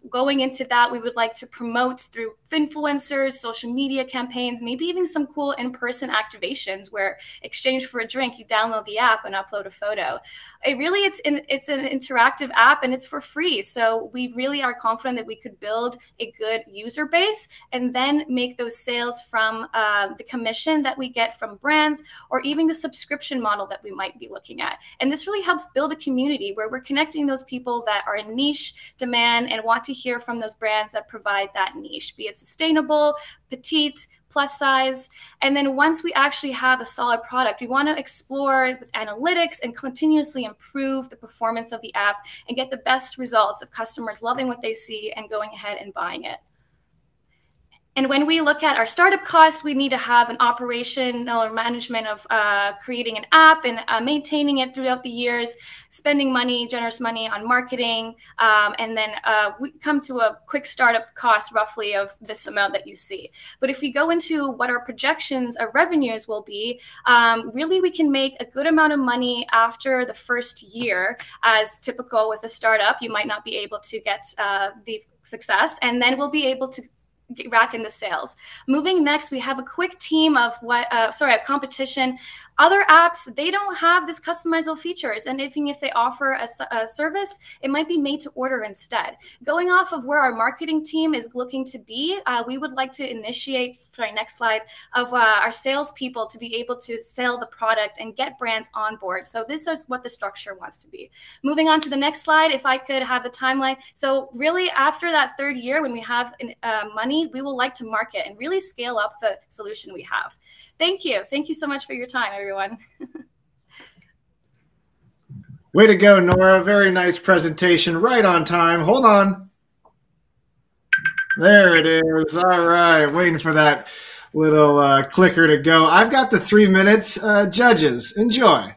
Going into that, we would like to promote through influencers, social media campaigns, maybe even some cool in-person activations where exchange for a drink, you download the app and upload a photo. It's an interactive app and it's for free. So we really are confident that we could build a good user base and then make the those sales from the commission that we get from brands, or even the subscription model that we might be looking at. And this really helps build a community where we're connecting those people that are in niche demand and want to hear from those brands that provide that niche, be it sustainable, petite, plus size. And then once we actually have a solid product, we want to explore with analytics and continuously improve the performance of the app and get the best results of customers loving what they see and going ahead and buying it. And when we look at our startup costs, we need to have an operational or management of creating an app and maintaining it throughout the years, spending money, generous money on marketing, and then we come to a quick startup cost roughly of this amount that you see. But if we go into what our projections of revenues will be, really we can make a good amount of money after the first year. As typical with a startup, you might not be able to get the success, and then we'll be able to rack in the sales. Moving next, we have a quick team of competition. Other apps, they don't have this customizable features. And even if they offer a service, it might be made to order instead. Going off of where our marketing team is looking to be, we would like to initiate, next slide, of our salespeople to be able to sell the product and get brands on board. So this is what the structure wants to be. Moving on to the next slide, if I could have the timeline. So really after that third year, when we have money, we will like to market and really scale up the solution we have. Thank you. Thank you so much for your time, everyone. Way to go, Nora. Very nice presentation. Right on time. Hold on. There it is. All right. Waiting for that little clicker to go. I've got the 3 minutes. Judges, enjoy.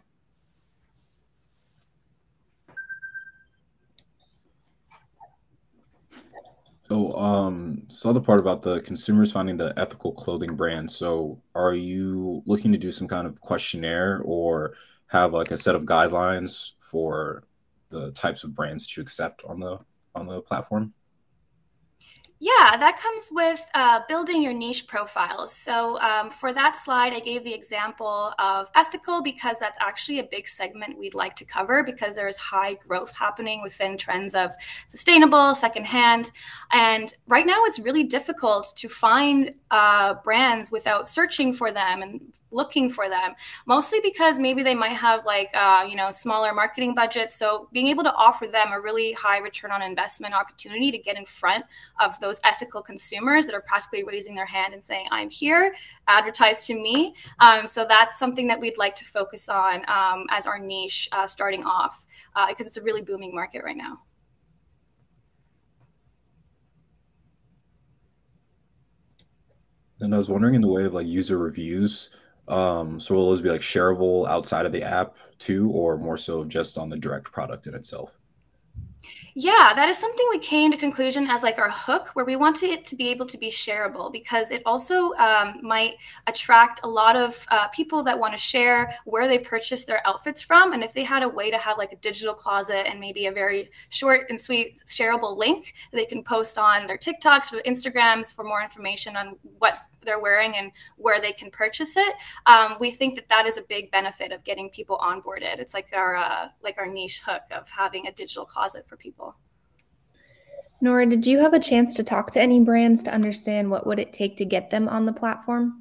So the part about the consumers finding the ethical clothing brand. So are you looking to do some kind of questionnaire or have like a set of guidelines for the types of brands that you accept on the platform? Yeah, that comes with building your niche profiles. So for that slide, I gave the example of ethical because that's actually a big segment we'd like to cover because there's high growth happening within trends of sustainable, secondhand. And right now it's really difficult to find brands without searching for them and looking for them, mostly because maybe they might have like, smaller marketing budgets. So being able to offer them a really high return on investment opportunity to get in front of those ethical consumers that are practically raising their hand and saying, I'm here, advertise to me. So that's something that we'd like to focus on as our niche starting off because it's a really booming market right now. And I was wondering in the way of like user reviews, so will those be like shareable outside of the app too, or more so just on the direct product in itself? Yeah, that is something we came to conclusion as like our hook, where we want it to be able to be shareable because it also might attract a lot of people that want to share where they purchase their outfits from. And if they had a way to have like a digital closet and maybe a very short and sweet shareable link that they can post on their TikToks or Instagrams for more information on what they're wearing and where they can purchase it, we think that that is a big benefit of getting people onboarded. It's like our niche hook of having a digital closet for people. Nora, did you have a chance to talk to any brands to understand what would it take to get them on the platform?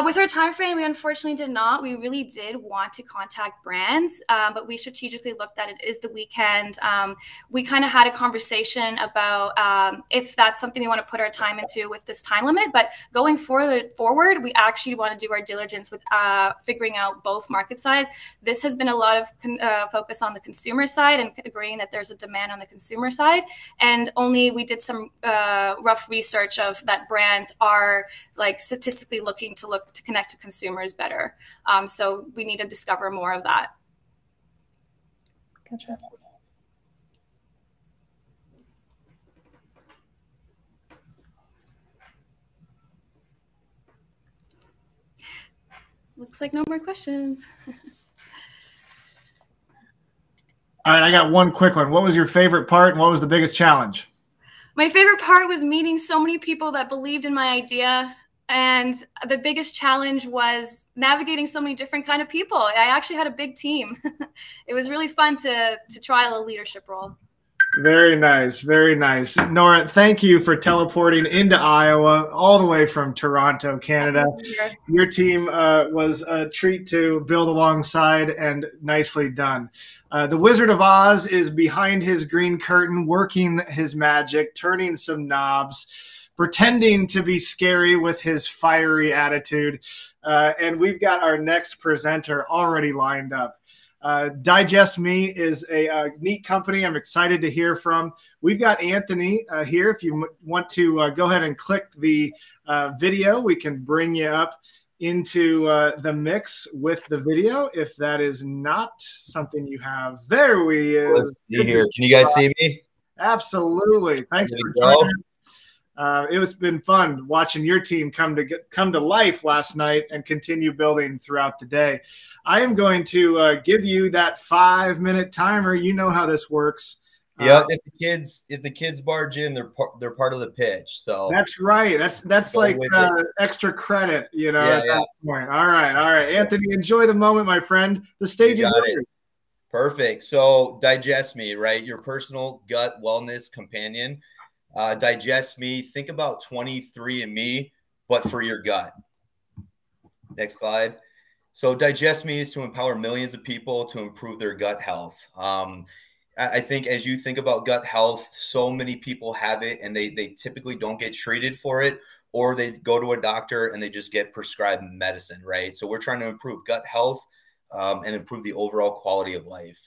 With our time frame, we unfortunately did not. We really did want to contact brands, but we strategically looked at it is the weekend. We kind of had a conversation about if that's something we want to put our time into with this time limit. But going forward, we actually want to do our diligence with figuring out both market size. This has been a lot of focus on the consumer side and agreeing that there's a demand on the consumer side. And only we did some rough research of that brands are like statistically looking to connect to consumers better. So we need to discover more of that. Gotcha. Looks like no more questions. All right, I got one quick one. What was your favorite part and what was the biggest challenge? My favorite part was meeting so many people that believed in my idea. And the biggest challenge was navigating so many different kind of people. I actually had a big team. It was really fun to trial a leadership role. Very nice. Very nice. Nora, thank you for teleporting into Iowa all the way from Toronto, Canada. Your team was a treat to build alongside, and nicely done. The Wizard of Oz is behind his green curtain, working his magic, turning some knobs, pretending to be scary with his fiery attitude. And we've got our next presenter already lined up. Digest Me is a neat company I'm excited to hear from. We've got Anthony here. If you want to go ahead and click the video, we can bring you up into the mix with the video. If that is not something you have, there he is. You here? Can you guys see me? Absolutely. Thanks for joining us. It's been fun watching your team come to life last night and continue building throughout the day. I am going to give you that 5-minute timer. You know how this works. Yeah, if the kids barge in, they're part of the pitch. So that's right. That's like extra credit, you know. At that point. All right, Anthony, enjoy the moment, my friend. The stage is yours. Perfect. So Digest Me, right? Your personal gut wellness companion. Digest Me. Think about 23andMe, but for your gut. Next slide. So Digest Me is to empower millions of people to improve their gut health. I think as you think about gut health, so many people have it and they typically don't get treated for it, or they go to a doctor and they just get prescribed medicine, right? So we're trying to improve gut health and improve the overall quality of life.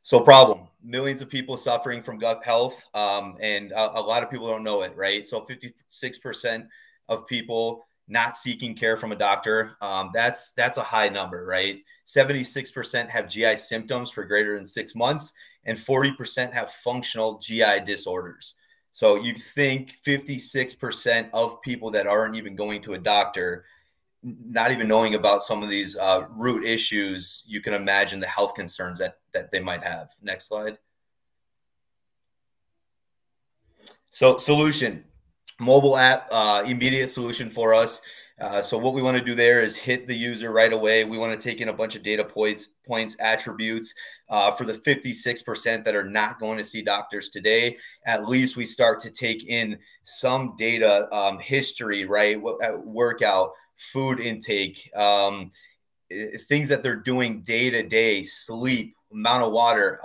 So problem, millions of people suffering from gut health, and a lot of people don't know it, right? So 56% of people not seeking care from a doctor, that's a high number, right? 76% have GI symptoms for greater than 6 months, and 40% have functional GI disorders. So you think 56% of people that aren't even going to a doctor, not even knowing about some of these root issues, you can imagine the health concerns that they might have. Next slide. So solution, mobile app, immediate solution for us. So what we want to do there is hit the user right away. We want to take in a bunch of data points, attributes for the 56% that are not going to see doctors today. At least we start to take in some data, history, right? Workout, food intake, things that they're doing day to day, sleep, amount of water.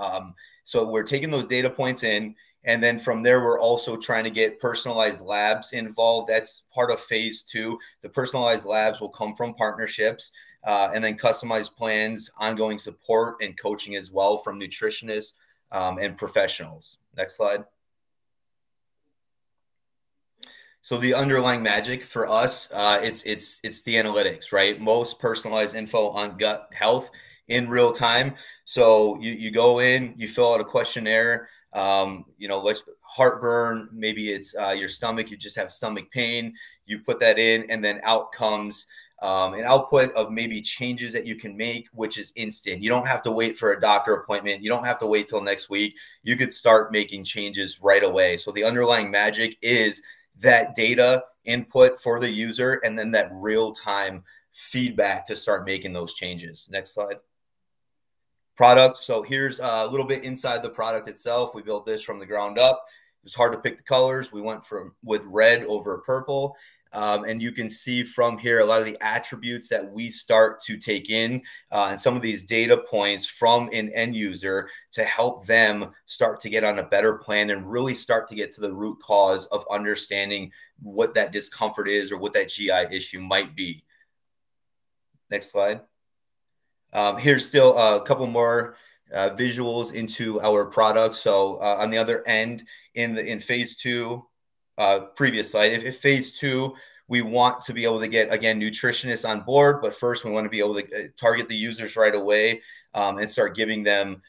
So we're taking those data points in. And then from there, we're also trying to get personalized labs involved. That's part of phase 2. The personalized labs will come from partnerships and then customized plans, ongoing support and coaching as well from nutritionists and professionals. Next slide. So the underlying magic for us, it's the analytics, right? Most personalized info on gut health in real time. So you go in, you fill out a questionnaire. Heartburn, maybe it's your stomach, you just have stomach pain, you put that in, and then out comes an output of maybe changes that you can make, which is instant. You don't have to wait for a doctor appointment. You don't have to wait till next week. You could start making changes right away. So the underlying magic is that data input for the user and then that real-time feedback to start making those changes. Next slide. Product. So here's a little bit inside the product itself. We built this from the ground up. It was hard to pick the colors. We went with red over purple. And you can see from here a lot of the attributes that we start to take in and some of these data points from an end user to help them start to get on a better plan and really start to get to the root cause of understanding what that discomfort is or what that GI issue might be. Next slide. Here's still a couple more visuals into our product. So on the other end, in phase 2, previous slide, if phase 2, we want to be able to get, again, nutritionists on board, but first we want to be able to target the users right away and start giving them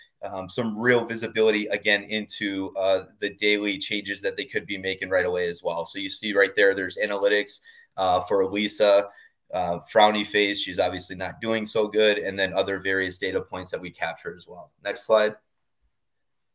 some real visibility, again, into the daily changes that they could be making right away as well. So you see right there, there's analytics for Elisa. Frowny face, she's obviously not doing so good, and then other various data points that we capture as well. Next slide.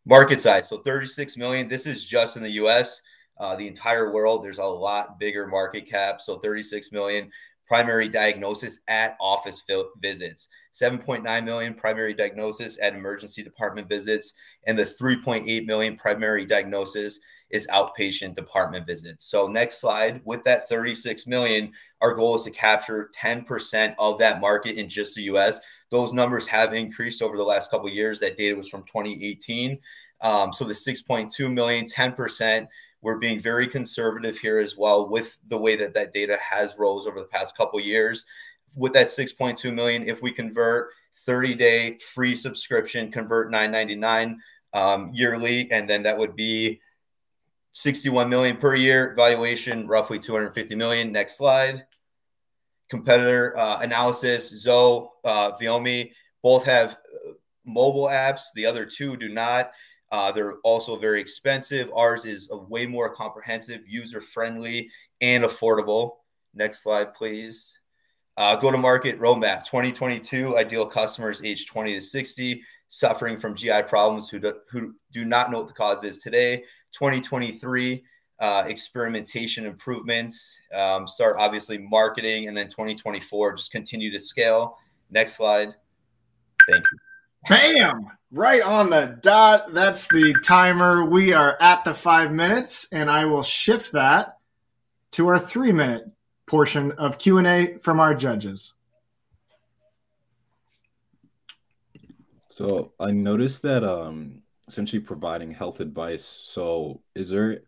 Market size, so 36 million. This is just in the US. The entire world, there's a lot bigger market cap, so 36 million. primary diagnosis at office visits, 7.9 million primary diagnosis at emergency department visits, and the 3.8 million primary diagnosis is outpatient department visits. So next slide, with that 36 million, our goal is to capture 10% of that market in just the US. Those numbers have increased over the last couple of years. That data was from 2018. So the 6.2 million, 10%, we're being very conservative here as well with the way that that data has rose over the past couple of years. With that 6.2 million, if we convert 30-day free subscription, convert $9.99 yearly, and then that would be 61 million per year, valuation roughly 250 million. Next slide. Competitor analysis, Zoe, Viomi, both have mobile apps. The other two do not. They're also very expensive. Ours is a way more comprehensive, user-friendly, and affordable. Next slide, please. Go-to-market roadmap. 2022, ideal customers aged 20 to 60, suffering from GI problems who do not know what the cause is today. 2023, experimentation improvements, start obviously marketing, and then 2024, just continue to scale. Next slide. Thank you. Bam! Right on the dot. That's the timer. We are at the 5 minutes, and I will shift that to our 3-minute portion of Q&A from our judges. So I noticed that essentially providing health advice. So is there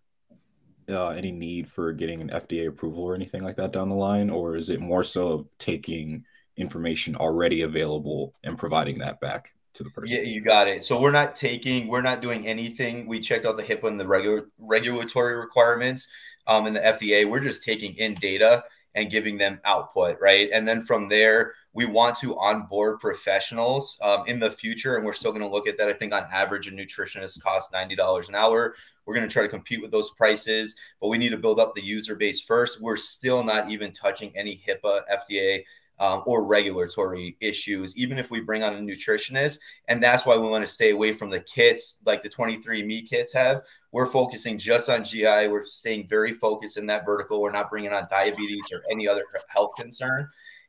any need for getting an FDA approval or anything like that down the line? Or is it more so of taking information already available and providing that back to the person? Yeah, you got it. So we're not doing anything. We checked out the HIPAA and the regulatory requirements in the FDA. We're just taking in data and giving them output, right? And then from there, we want to onboard professionals in the future, and we're still going to look at that. I think on average, a nutritionist costs $90 an hour. We're going to try to compete with those prices, but we need to build up the user base first. We're still not even touching any HIPAA, FDA, or regulatory issues, even if we bring on a nutritionist. And that's why we want to stay away from the kits like the 23andMe kits have. We're focusing just on GI. We're staying very focused in that vertical. We're not bringing on diabetes or any other health concern.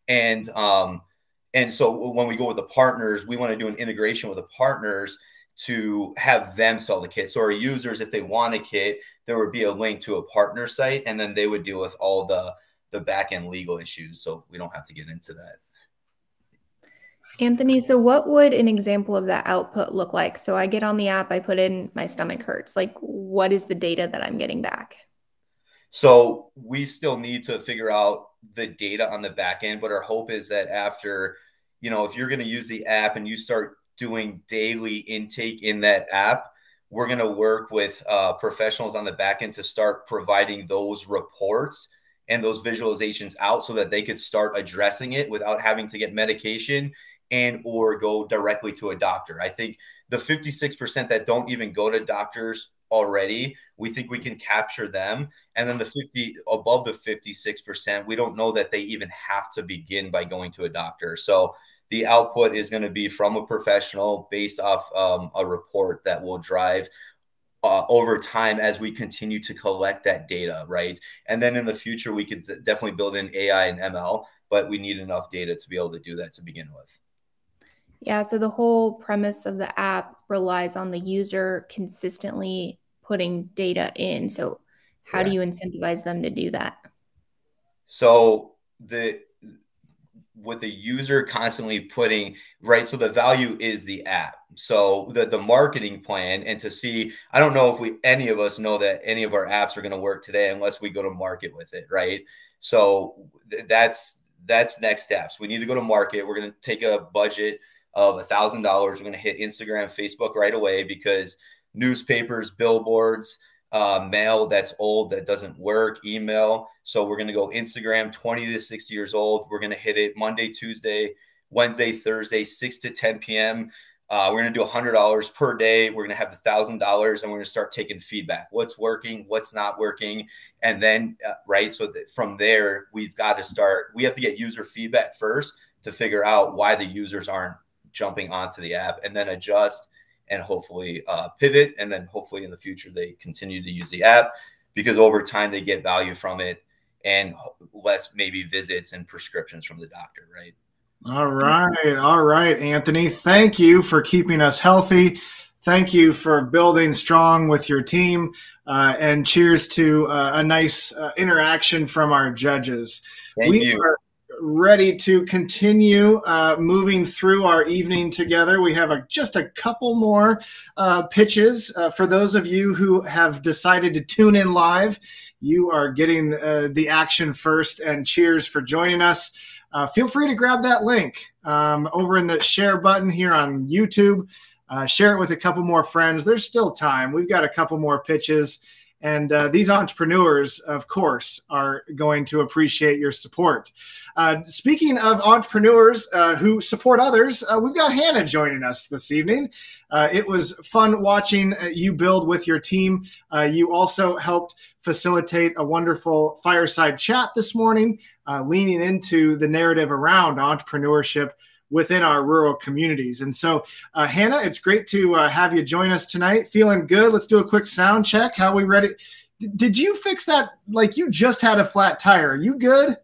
And so when we go with the partners, we want to do an integration with the partners to have them sell the kit. So our users, if they want a kit, there would be a link to a partner site, and then they would deal with all the back-end legal issues. So we don't have to get into that. Anthony, so what would an example of that output look like? So I get on the app, I put in my stomach hurts. Like, what is the data that I'm getting back? So we still need to figure out the data on the back end, but our hope is that after, if you're going to use the app and you start doing daily intake in that app, we're going to work with professionals on the back end to start providing those reports and those visualizations out so that they could start addressing it without having to get medication and or go directly to a doctor. I think the 56% that don't even go to doctors already, we think we can capture them. And then above the 56%, we don't know that they even have to begin by going to a doctor. So the output is going to be from a professional based off a report that will drive over time as we continue to collect that data, right? And then in the future, we could definitely build in AI and ML, but we need enough data to be able to do that to begin with. Yeah, so the whole premise of the app relies on the user consistently putting data in. So how do you incentivize them to do that? So with the user constantly putting, right, so the value is the app. So the marketing plan, and to see, I don't know if any of us know that any of our apps are going to work today unless we go to market with it, right? So that's next steps. We need to go to market. We're going to take a budget of $1,000. We're going to hit Instagram, Facebook right away, because newspapers, billboards, mail that's old, that doesn't work, email. So we're going to go Instagram, 20 to 60 years old. We're going to hit it Monday, Tuesday, Wednesday, Thursday, 6 to 10 p.m. We're going to do $100 per day. We're going to have $1,000, and we're going to start taking feedback. What's working, what's not working. And then, right, so from there, we have to get user feedback first to figure out why the users aren't jumping onto the app, and then adjust and hopefully pivot. And then hopefully in the future, they continue to use the app, because over time they get value from it. and less maybe visits and prescriptions from the doctor, right? All right, Anthony. Thank you for keeping us healthy. Thank you for building strong with your team, and cheers to a nice interaction from our judges. Thank you. Are ready to continue moving through our evening together. We have just a couple more pitches. For those of you who have decided to tune in live, you are getting the action first, and cheers for joining us. Feel free to grab that link over in the share button here on YouTube. Share it with a couple more friends. There's still time. We've got a couple more pitches. And these entrepreneurs, of course, are going to appreciate your support. Speaking of entrepreneurs who support others, we've got Hannah joining us this evening. It was fun watching you build with your team. You also helped facilitate a wonderful fireside chat this morning, leaning into the narrative around entrepreneurship within our rural communities. And so, Hannah, it's great to have you join us tonight. Feeling good? Let's do a quick sound check. How are we ready? Did you fix that? Like, you just had a flat tire. Are you good?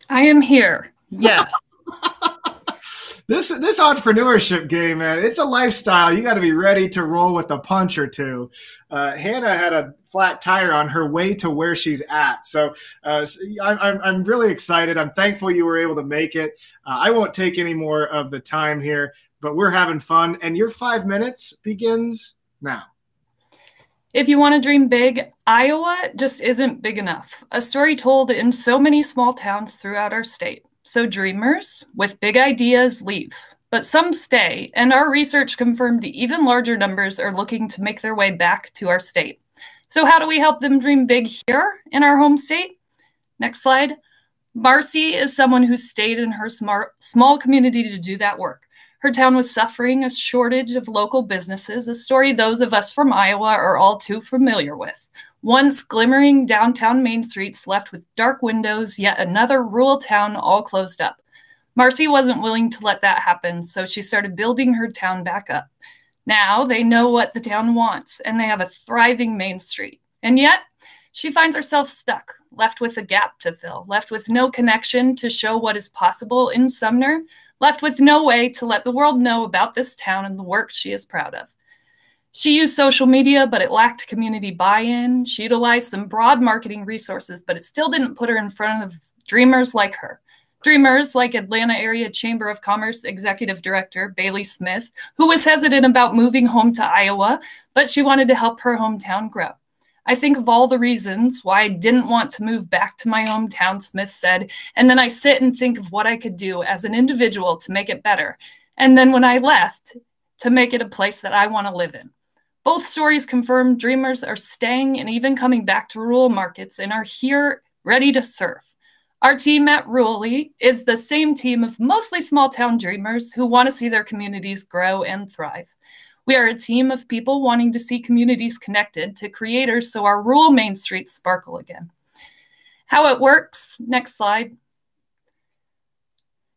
I am here. Yes. This entrepreneurship game, man, it's a lifestyle. You got to be ready to roll with a punch or two. Hannah had a flat tire on her way to where she's at. So I'm really excited. I'm thankful you were able to make it. I won't take any more of the time here, but we're having fun. And your 5 minutes begins now. If you want to dream big, Iowa just isn't big enough. A story told in so many small towns throughout our state. So dreamers with big ideas leave, but some stay, and our research confirmed even larger numbers are looking to make their way back to our state. So how do we help them dream big here in our home state? Next slide. Marcy is someone who stayed in her small community to do that work. Her town was suffering a shortage of local businesses, a story those of us from Iowa are all too familiar with. Once glimmering downtown main streets left with dark windows, yet another rural town all closed up. Marcy wasn't willing to let that happen, so she started building her town back up. Now they know what the town wants, and they have a thriving main street. And yet, she finds herself stuck, left with a gap to fill, left with no connection to show what is possible in Sumner, left with no way to let the world know about this town and the work she is proud of. She used social media, but it lacked community buy-in. She utilized some broad marketing resources, but it still didn't put her in front of dreamers like her. Dreamers like Atlanta Area Chamber of Commerce Executive Director Bailey Smith, who was hesitant about moving home to Iowa, but she wanted to help her hometown grow. I think of all the reasons why I didn't want to move back to my hometown, Smith said, and then I sit and think of what I could do as an individual to make it better. And then when I left, to make it a place that I want to live in. Both stories confirm dreamers are staying and even coming back to rural markets and are here ready to serve. Our team at Rurally is the same team of mostly small town dreamers who want to see their communities grow and thrive. We are a team of people wanting to see communities connected to creators so our rural main streets sparkle again. How it works, next slide.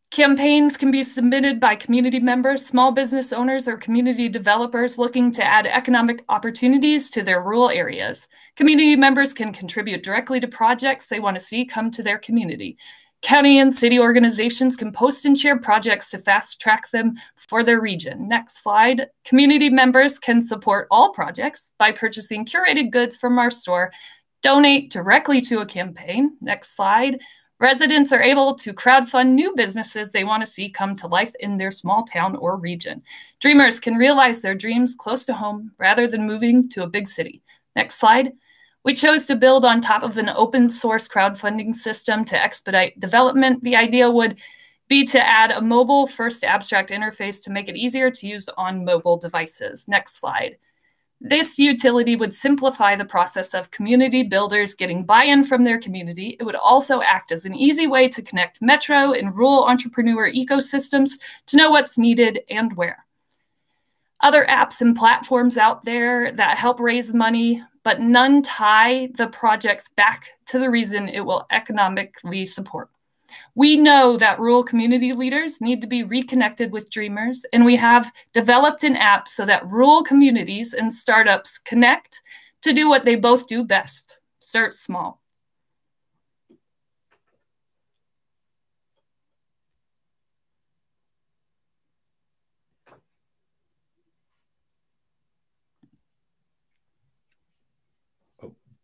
Campaigns can be submitted by community members, small business owners, or community developers looking to add economic opportunities to their rural areas. Community members can contribute directly to projects they want to see come to their community. County and city organizations can post and share projects to fast track them for their region. Next slide. Community members can support all projects by purchasing curated goods from our store, donate directly to a campaign. Next slide. Residents are able to crowdfund new businesses they want to see come to life in their small town or region. Dreamers can realize their dreams close to home rather than moving to a big city. Next slide. We chose to build on top of an open source crowdfunding system to expedite development. The idea would be to add a mobile first abstract interface to make it easier to use on mobile devices. Next slide. This utility would simplify the process of community builders getting buy-in from their community. It would also act as an easy way to connect metro and rural entrepreneur ecosystems to know what's needed and where. Other apps and platforms out there that help raise money, but none tie the projects back to the reason it will economically support. We know that rural community leaders need to be reconnected with dreamers, and we have developed an app so that rural communities and startups connect to do what they both do best, start small.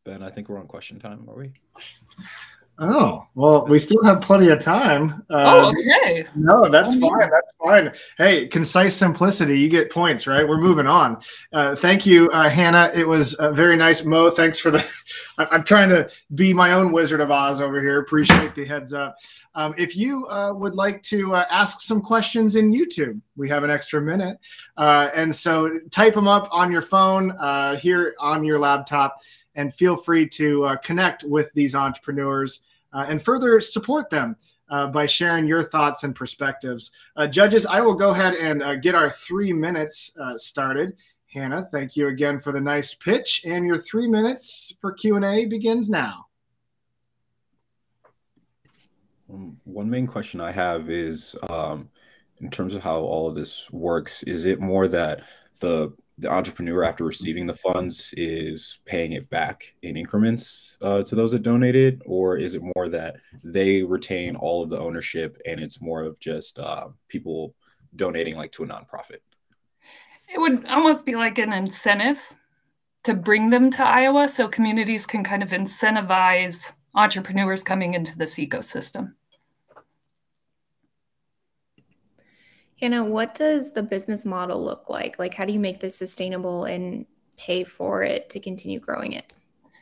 Ben, I think we're on question time, are we? Oh, well, we still have plenty of time. Okay. No, that's fine. That's fine. Hey, concise simplicity, you get points, right? We're moving on. Thank you, Hannah. It was very nice. Mo, thanks for the, I'm trying to be my own Wizard of Oz over here. Appreciate the heads up. If you would like to ask some questions in YouTube, we have an extra minute. And so type them up on your phone here on your laptop, and feel free to connect with these entrepreneurs and further support them by sharing your thoughts and perspectives. Judges, I will go ahead and get our 3 minutes started. Hannah, thank you again for the nice pitch, and your 3 minutes for Q&A begins now. One main question I have is, in terms of how all of this works, is it more that the entrepreneur, after receiving the funds, is paying it back in increments to those that donated, or is it more that they retain all of the ownership and it's more of just people donating like to a nonprofit? It would almost be like an incentive to bring them to Iowa, so communities can kind of incentivize entrepreneurs coming into this ecosystem. Hannah, what does the business model look like? Like, how do you make this sustainable and pay for it to continue growing it?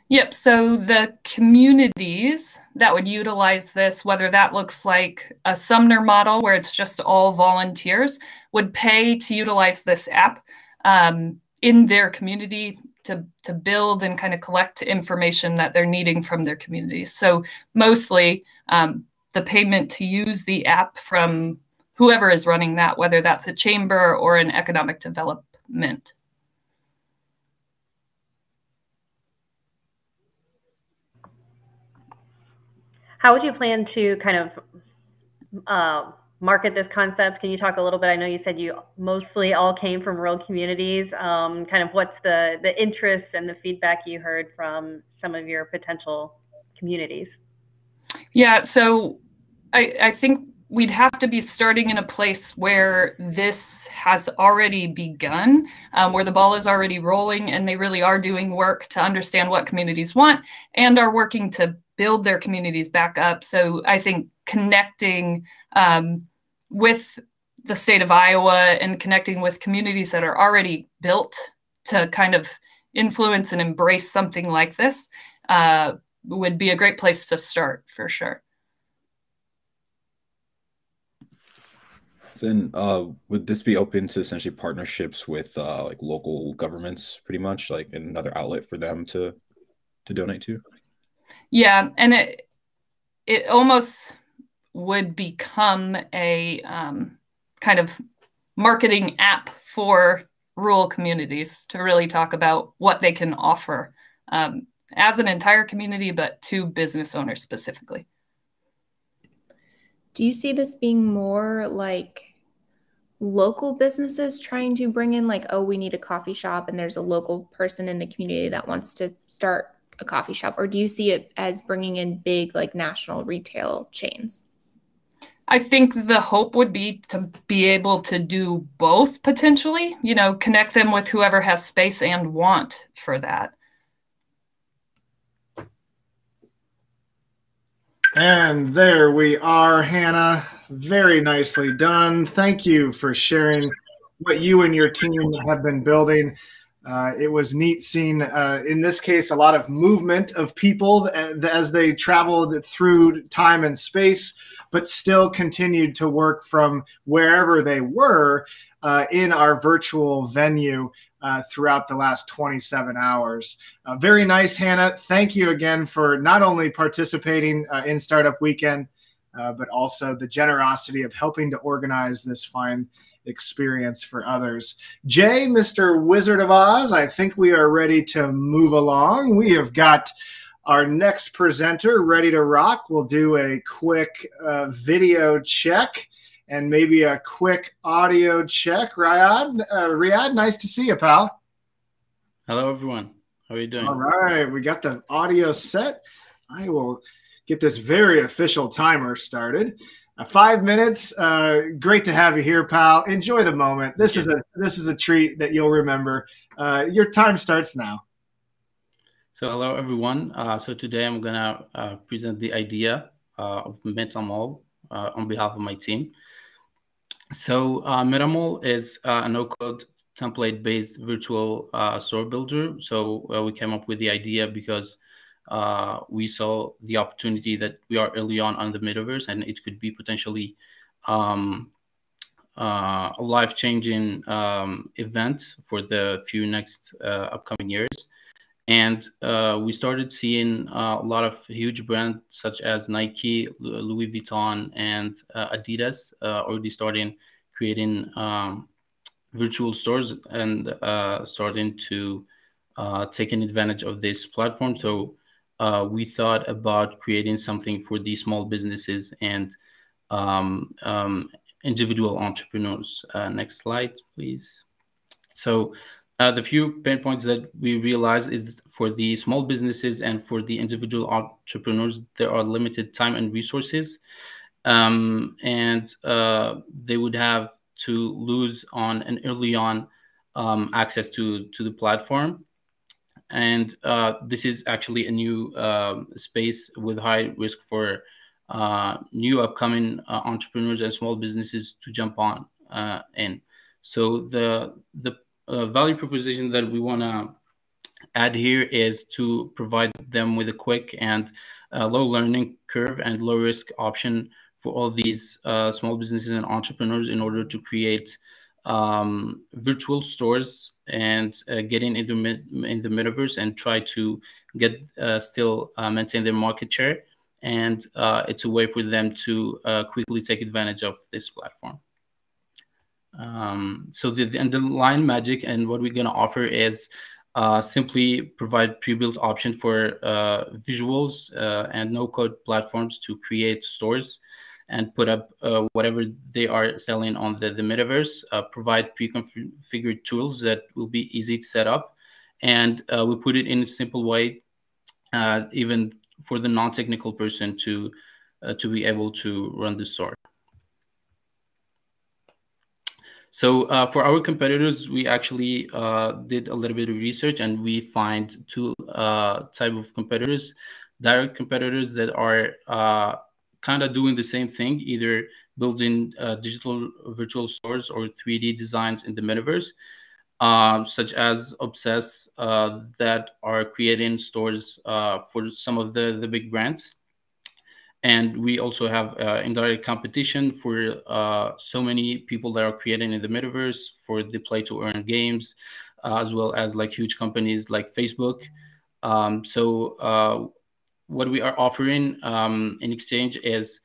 Yep. So the communities that would utilize this, whether that looks like a Sumner model where it's just all volunteers, would pay to utilize this app in their community to build and kind of collect information that they're needing from their communities. So mostly the payment to use the app from whoever is running that, whether that's a chamber or an economic development. How would you plan to kind of market this concept? Can you talk a little bit? I know you said you mostly all came from rural communities. Kind of what's the interest and the feedback you heard from some of your potential communities? Yeah, so I think we'd have to be starting in a place where this has already begun, where the ball is already rolling and they really are doing work to understand what communities want and are working to build their communities back up. So I think connecting with the state of Iowa and connecting with communities that are already built to kind of influence and embrace something like this would be a great place to start for sure. Then would this be open to essentially partnerships with like local governments, pretty much like another outlet for them to donate to? Yeah, and it almost would become a kind of marketing app for rural communities to really talk about what they can offer as an entire community, but to business owners specifically. Do you see this being more like local businesses trying to bring in like, oh, we need a coffee shop and there's a local person in the community that wants to start a coffee shop? Or do you see it as bringing in big like national retail chains? I think the hope would be to be able to do both potentially, you know, connect them with whoever has space and want for that. And there we are, Hannah. Very nicely done. Thank you for sharing what you and your team have been building. It was neat seeing, in this case, a lot of movement of people as they traveled through time and space, but still continued to work from wherever they were in our virtual venue throughout the last 27 hours. Very nice, Hannah. Thank you again for not only participating in Startup Weekend, but also the generosity of helping to organize this fine experience for others. Jay, Mr. Wizard of Oz, I think we are ready to move along. We have got our next presenter ready to rock. We'll do a quick video check and maybe a quick audio check. Riyadh, nice to see you, pal. Hello, everyone. How are you doing? All right, we got the audio set. I will get this very official timer started. 5 minutes. Great to have you here, pal. Enjoy the moment. This is a treat that you'll remember. Your time starts now. So hello everyone. So today I'm gonna present the idea of MetaMall on behalf of my team. So MetaMall is a no-code template-based virtual store builder. So we came up with the idea because we saw the opportunity that we are early on the metaverse, and it could be potentially a life-changing event for the few next upcoming years. And we started seeing a lot of huge brands such as Nike, Louis Vuitton, and Adidas already starting creating virtual stores and starting to taking advantage of this platform. So we thought about creating something for these small businesses and individual entrepreneurs. Next slide, please. So the few pain points that we realized is for the small businesses and for the individual entrepreneurs, there are limited time and resources, and they would have to lose on an early on access to the platform. And this is actually a new space with high risk for new upcoming entrepreneurs and small businesses to jump on in. So the value proposition that we want to add here is to provide them with a quick and low learning curve and low risk option for all these small businesses and entrepreneurs in order to create virtual stores and get in the metaverse and try to get still maintain their market share. And it's a way for them to quickly take advantage of this platform. So the underlying magic and what we're going to offer is simply provide pre-built option for visuals and no-code platforms to create stores and put up whatever they are selling on the metaverse, provide pre-configured tools that will be easy to set up. And we put it in a simple way, even for the non-technical person to be able to run the store. So for our competitors, we actually did a little bit of research, and we find two type of competitors: direct competitors that are kind of doing the same thing, either building digital virtual stores or 3D designs in the metaverse, such as Obsess, that are creating stores for some of the big brands. And we also have indirect competition for so many people that are creating in the metaverse for the play to earn games, as well as like huge companies like Facebook. So what we are offering in exchange is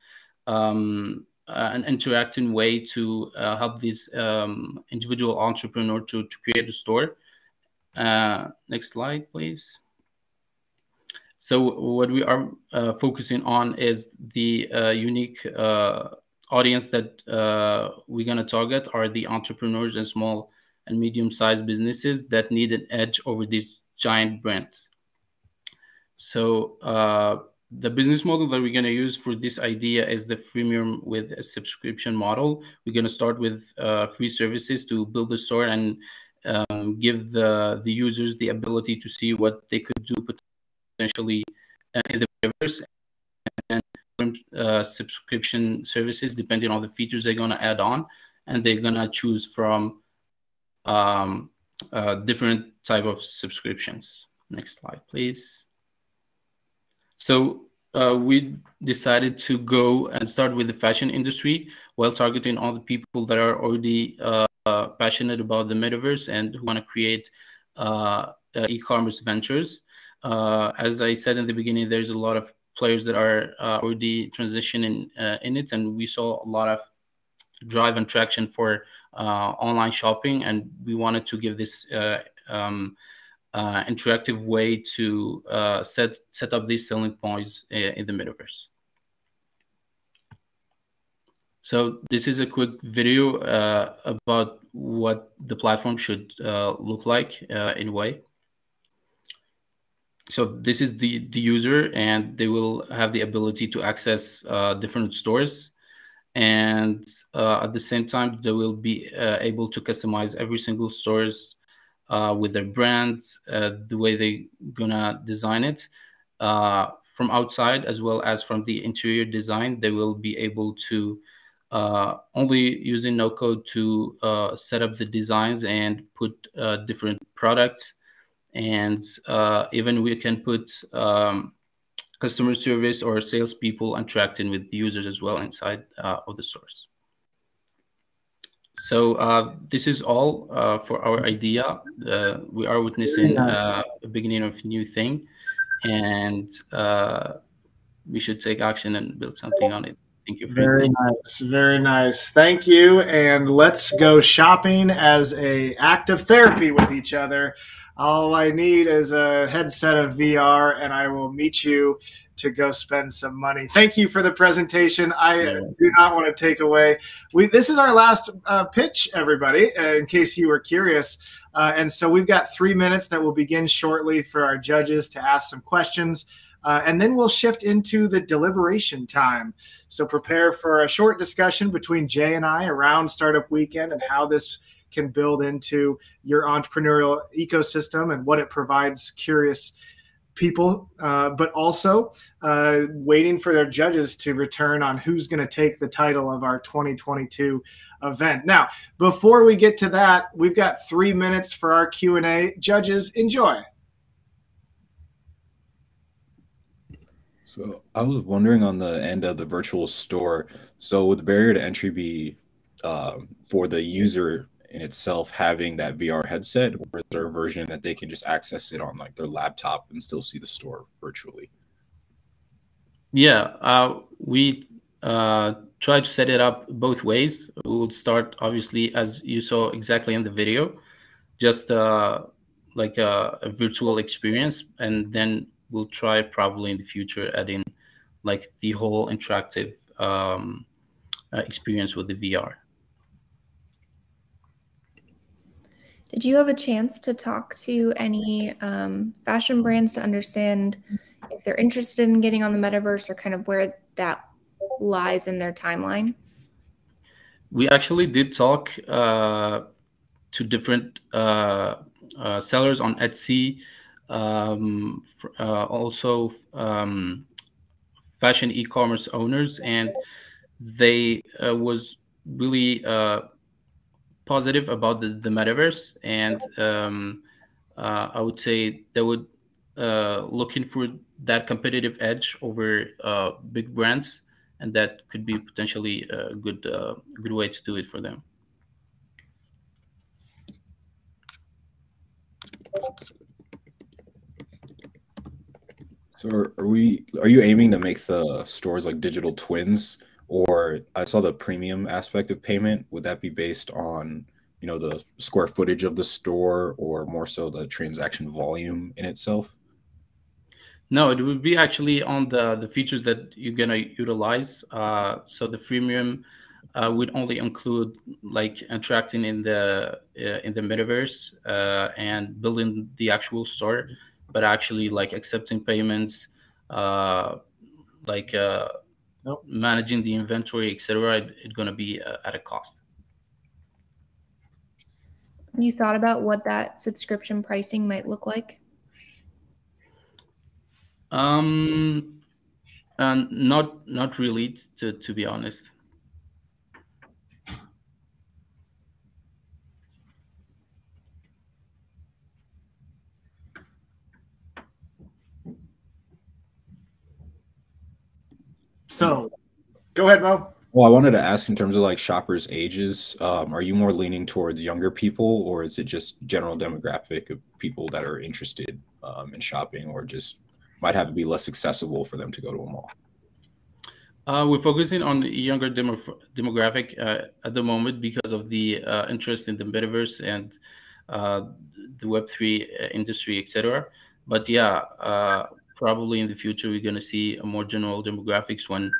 an interacting way to help these individual entrepreneur to create a store. Next slide, please. So what we are focusing on is the unique audience that we're going to target are the entrepreneurs and small and medium-sized businesses that need an edge over these giant brands. So the business model that we're going to use for this idea is the freemium with a subscription model. We're going to start with free services to build the store and give the users the ability to see what they could do potentially in the metaverse, and subscription services depending on the features they're going to add on, and they're going to choose from different type of subscriptions. Next slide, please. So we decided to go and start with the fashion industry while targeting all the people that are already passionate about the metaverse and who want to create e-commerce ventures. As I said in the beginning, there's a lot of players that are already transitioning in it, and we saw a lot of drive and traction for online shopping, and we wanted to give this interactive way to set up these selling points in the metaverse. So this is a quick video about what the platform should look like in a way. So this is the user, and they will have the ability to access different stores. And at the same time, they will be able to customize every single store's with their brand, the way they're gonna design it. From outside as well as from the interior design, they will be able to only using no code to set up the designs and put different products. And even we can put customer service or salespeople interacting with the users as well inside of the stores. So this is all for our idea. We are witnessing a beginning of a new thing, and we should take action and build something on it. Thank you. Very nice. Very nice. Thank you. And let's go shopping as a act of therapy with each other. All I need is a headset of VR, and I will meet you to go spend some money. Thank you for the presentation. I do not want to take away. This is our last pitch, everybody, in case you were curious. And so we've got 3 minutes that will begin shortly for our judges to ask some questions. And then we'll shift into the deliberation time. So prepare for a short discussion between Jay and I around Startup Weekend and how this can build into your entrepreneurial ecosystem and what it provides curious people, but also waiting for their judges to return on who's going to take the title of our 2022 event. Now, before we get to that, we've got 3 minutes for our Q&A. Judges, enjoy. So I was wondering on the end of the virtual store, so would the barrier to entry be for the user in itself having that VR headset, or is there a version that they can just access it on like their laptop and still see the store virtually? Yeah, we try to set it up both ways. We would start, obviously, as you saw exactly in the video, just like a virtual experience, and then we'll try probably in the future adding like the whole interactive experience with the VR. Did you have a chance to talk to any fashion brands to understand if they're interested in getting on the metaverse or kind of where that lies in their timeline? We actually did talk to different sellers on Etsy, also fashion e-commerce owners, and they was really positive about the metaverse, and I would say they would looking for that competitive edge over big brands, and that could be potentially a good way to do it for them. So are you aiming to make the stores like digital twins? Or I saw the premium aspect of payment. Would that be based on, you know, the square footage of the store, or more so the transaction volume in itself? No, it would be actually on the features that you're gonna utilize. So the freemium would only include like interacting in the metaverse and building the actual store, but actually like accepting payments, managing the inventory, etc. It's going to be at a cost. You thought about what that subscription pricing might look like? Not really, to be honest. So, go ahead, Mo. Well, I wanted to ask in terms of like shoppers' ages, are you more leaning towards younger people, or is it just general demographic of people that are interested in shopping, or just might have to be less accessible for them to go to a mall? We're focusing on the younger demographic at the moment because of the interest in the metaverse and the Web3 industry, etc. But yeah, probably in the future, we're going to see a more general demographics when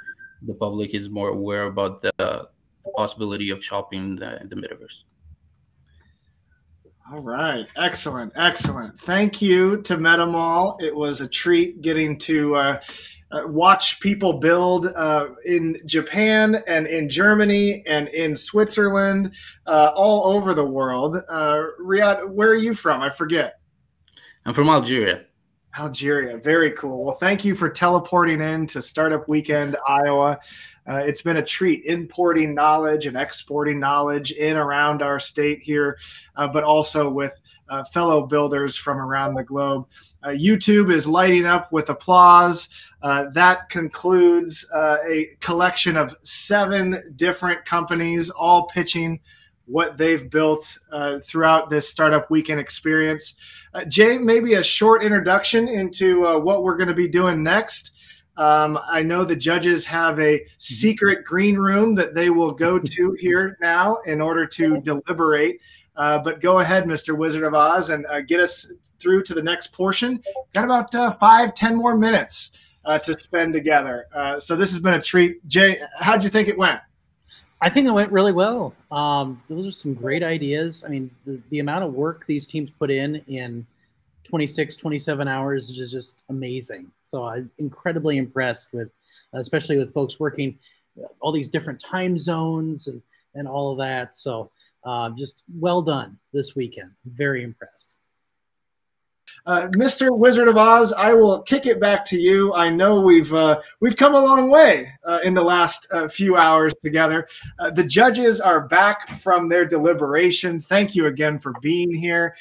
the public is more aware about the possibility of shopping in the metaverse. All right. Excellent. Excellent. Thank you to MetaMall. It was a treat getting to watch people build in Japan and in Germany and in Switzerland, all over the world. Riyad, where are you from? I forget. I'm from Algeria. Algeria. Very cool. Well, thank you for teleporting in to Startup Weekend, Iowa. It's been a treat importing knowledge and exporting knowledge in around our state here, but also with fellow builders from around the globe. YouTube is lighting up with applause. That concludes a collection of 7 different companies, all pitching what they've built throughout this Startup Weekend experience. Jay, maybe a short introduction into what we're going to be doing next. I know the judges have a secret green room that they will go to here now in order to deliberate. But go ahead, Mr. Wizard of Oz, and get us through to the next portion. Got about 5-10 more minutes to spend together. So this has been a treat. Jay, how'd you think it went? I think it went really well. Those are some great ideas. I mean, the amount of work these teams put in 26, 27 hours is just amazing. So I'm incredibly impressed with, especially with folks working all these different time zones and all of that. So just well done this weekend. Very impressed. Mr. Wizard of Oz, I will kick it back to you. I know we've come a long way in the last few hours together. The judges are back from their deliberation. Thank you again for being here,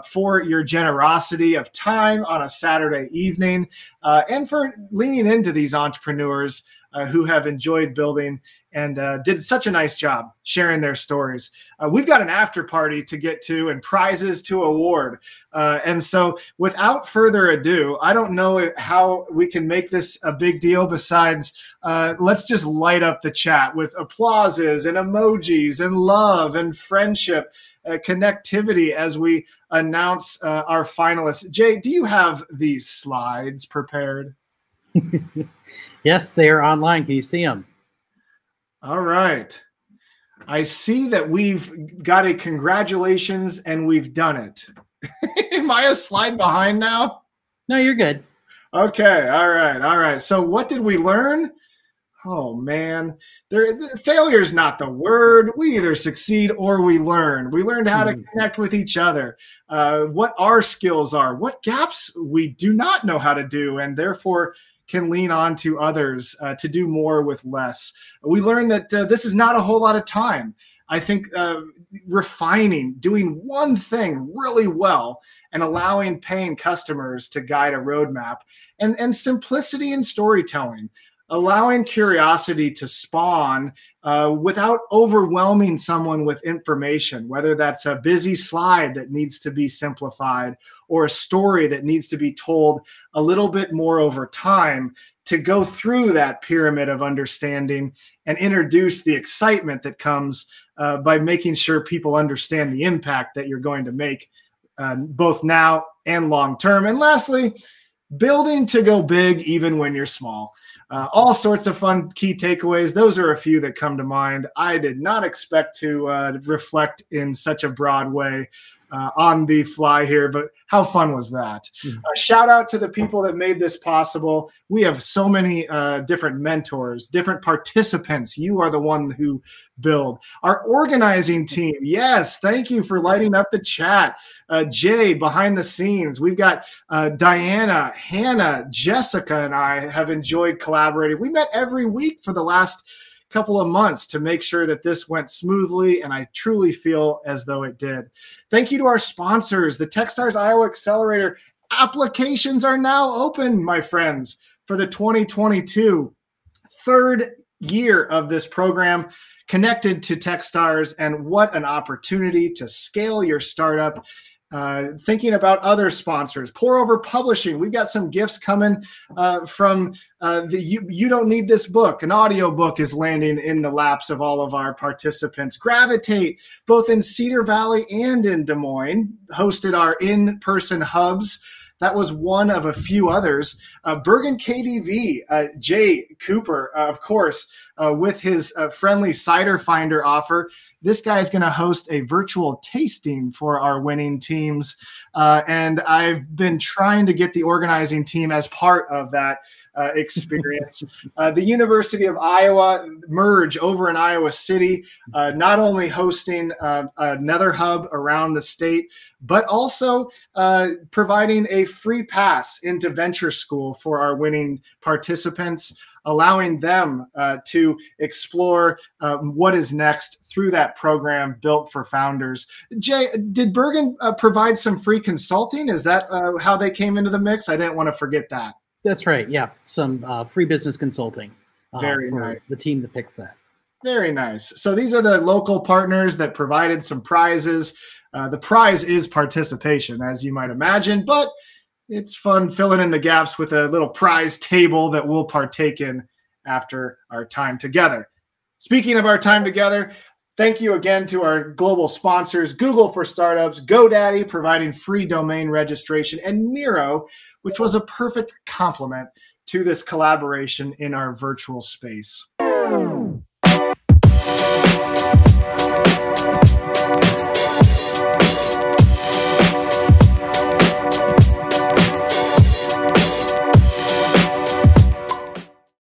for your generosity of time on a Saturday evening, and for leaning into these entrepreneurs who have enjoyed building and did such a nice job sharing their stories. We've got an after party to get to and prizes to award. And so without further ado, I don't know how we can make this a big deal besides let's just light up the chat with applauses and emojis and love and friendship, connectivity as we announce our finalists. Jay, do you have these slides prepared? Yes, they are online. Can you see them? All right. I see that we've got a congratulations and we've done it. Am I a slide behind now? No, you're good. Okay. All right. All right. So what did we learn? Oh, man. Failure is not the word. We either succeed or we learn. We learned how to connect with each other, what our skills are, what gaps we do not know how to do, and therefore can lean on to others to do more with less. We learned that this is not a whole lot of time. I think refining, doing one thing really well and allowing paying customers to guide a roadmap, and simplicity in storytelling, allowing curiosity to spawn without overwhelming someone with information, whether that's a busy slide that needs to be simplified or a story that needs to be told a little bit more over time to go through that pyramid of understanding and introduce the excitement that comes by making sure people understand the impact that you're going to make both now and long term. And lastly, building to go big even when you're small. All sorts of fun key takeaways. Those are a few that come to mind. I did not expect to reflect in such a broad way on the fly here, but how fun was that? Shout out to the people that made this possible. We have so many different mentors, different participants. You are the one who build. Our organizing team, yes, thank you for lighting up the chat. Jay, behind the scenes. We've got Diana, Hannah, Jessica, and I have enjoyed collaborating. We met every week for the last couple of months to make sure that this went smoothly, and I truly feel as though it did. Thank you to our sponsors, the Techstars Iowa Accelerator. Applications are now open, my friends, for the 2022 third year of this program connected to Techstars, and what an opportunity to scale your startup. Thinking about other sponsors, Pour Over Publishing. We've got some gifts coming from You Don't Need This Book. An audio book is landing in the laps of all of our participants. Gravitate, both in Cedar Valley and in Des Moines, hosted our in-person hubs. That was one of a few others. Bergen KDV, Jay Cooper, of course, with his friendly cider finder offer. This guy's going to host a virtual tasting for our winning teams. And I've been trying to get the organizing team as part of that experience. The University of Iowa Merge over in Iowa City, not only hosting another hub around the state, but also providing a free pass into venture school for our winning participants, allowing them to explore what is next through that program built for founders. Jay, did Bergen provide some free consulting? Is that how they came into the mix? I didn't want to forget that. That's right. Yeah, some free business consulting Very for nice. the team that picks that. Very nice. So these are the local partners that provided some prizes. The prize is participation, as you might imagine, but it's fun filling in the gaps with a little prize table that we'll partake in after our time together. Speaking of our time together, thank you again to our global sponsors, Google for Startups, GoDaddy providing free domain registration, and Miro, which was a perfect complement to this collaboration in our virtual space.